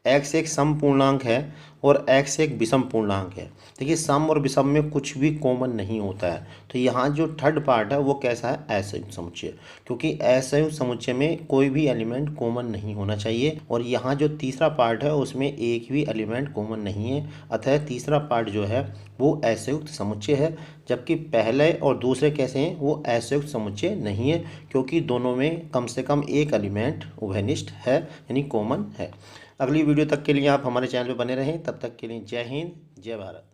एक्स एक सम पूर्णांक है और एक्स एक विषम पूर्णांक है। देखिए सम और विषम में कुछ भी कॉमन नहीं होता है। तो यहाँ जो थर्ड पार्ट है वो कैसा है असंयुक्त समुच्चय, क्योंकि असंयुक्त समुच्चय में कोई भी एलिमेंट कॉमन नहीं होना चाहिए। और यहाँ जो तीसरा पार्ट है उसमें एक भी एलिमेंट कॉमन नहीं है, अतः तीसरा पार्ट जो है वो असंयुक्त समुच्चय है। जबकि पहले और दूसरे कैसे हैं, वो असंयुक्त समुच्चय नहीं है, क्योंकि दोनों में कम से कम एक एलिमेंट उभयनिष्ठ है, यानी कॉमन है। अगली वीडियो तक के लिए आप हमारे चैनल पर बने रहें। तब तक के लिए जय हिंद, जय भारत।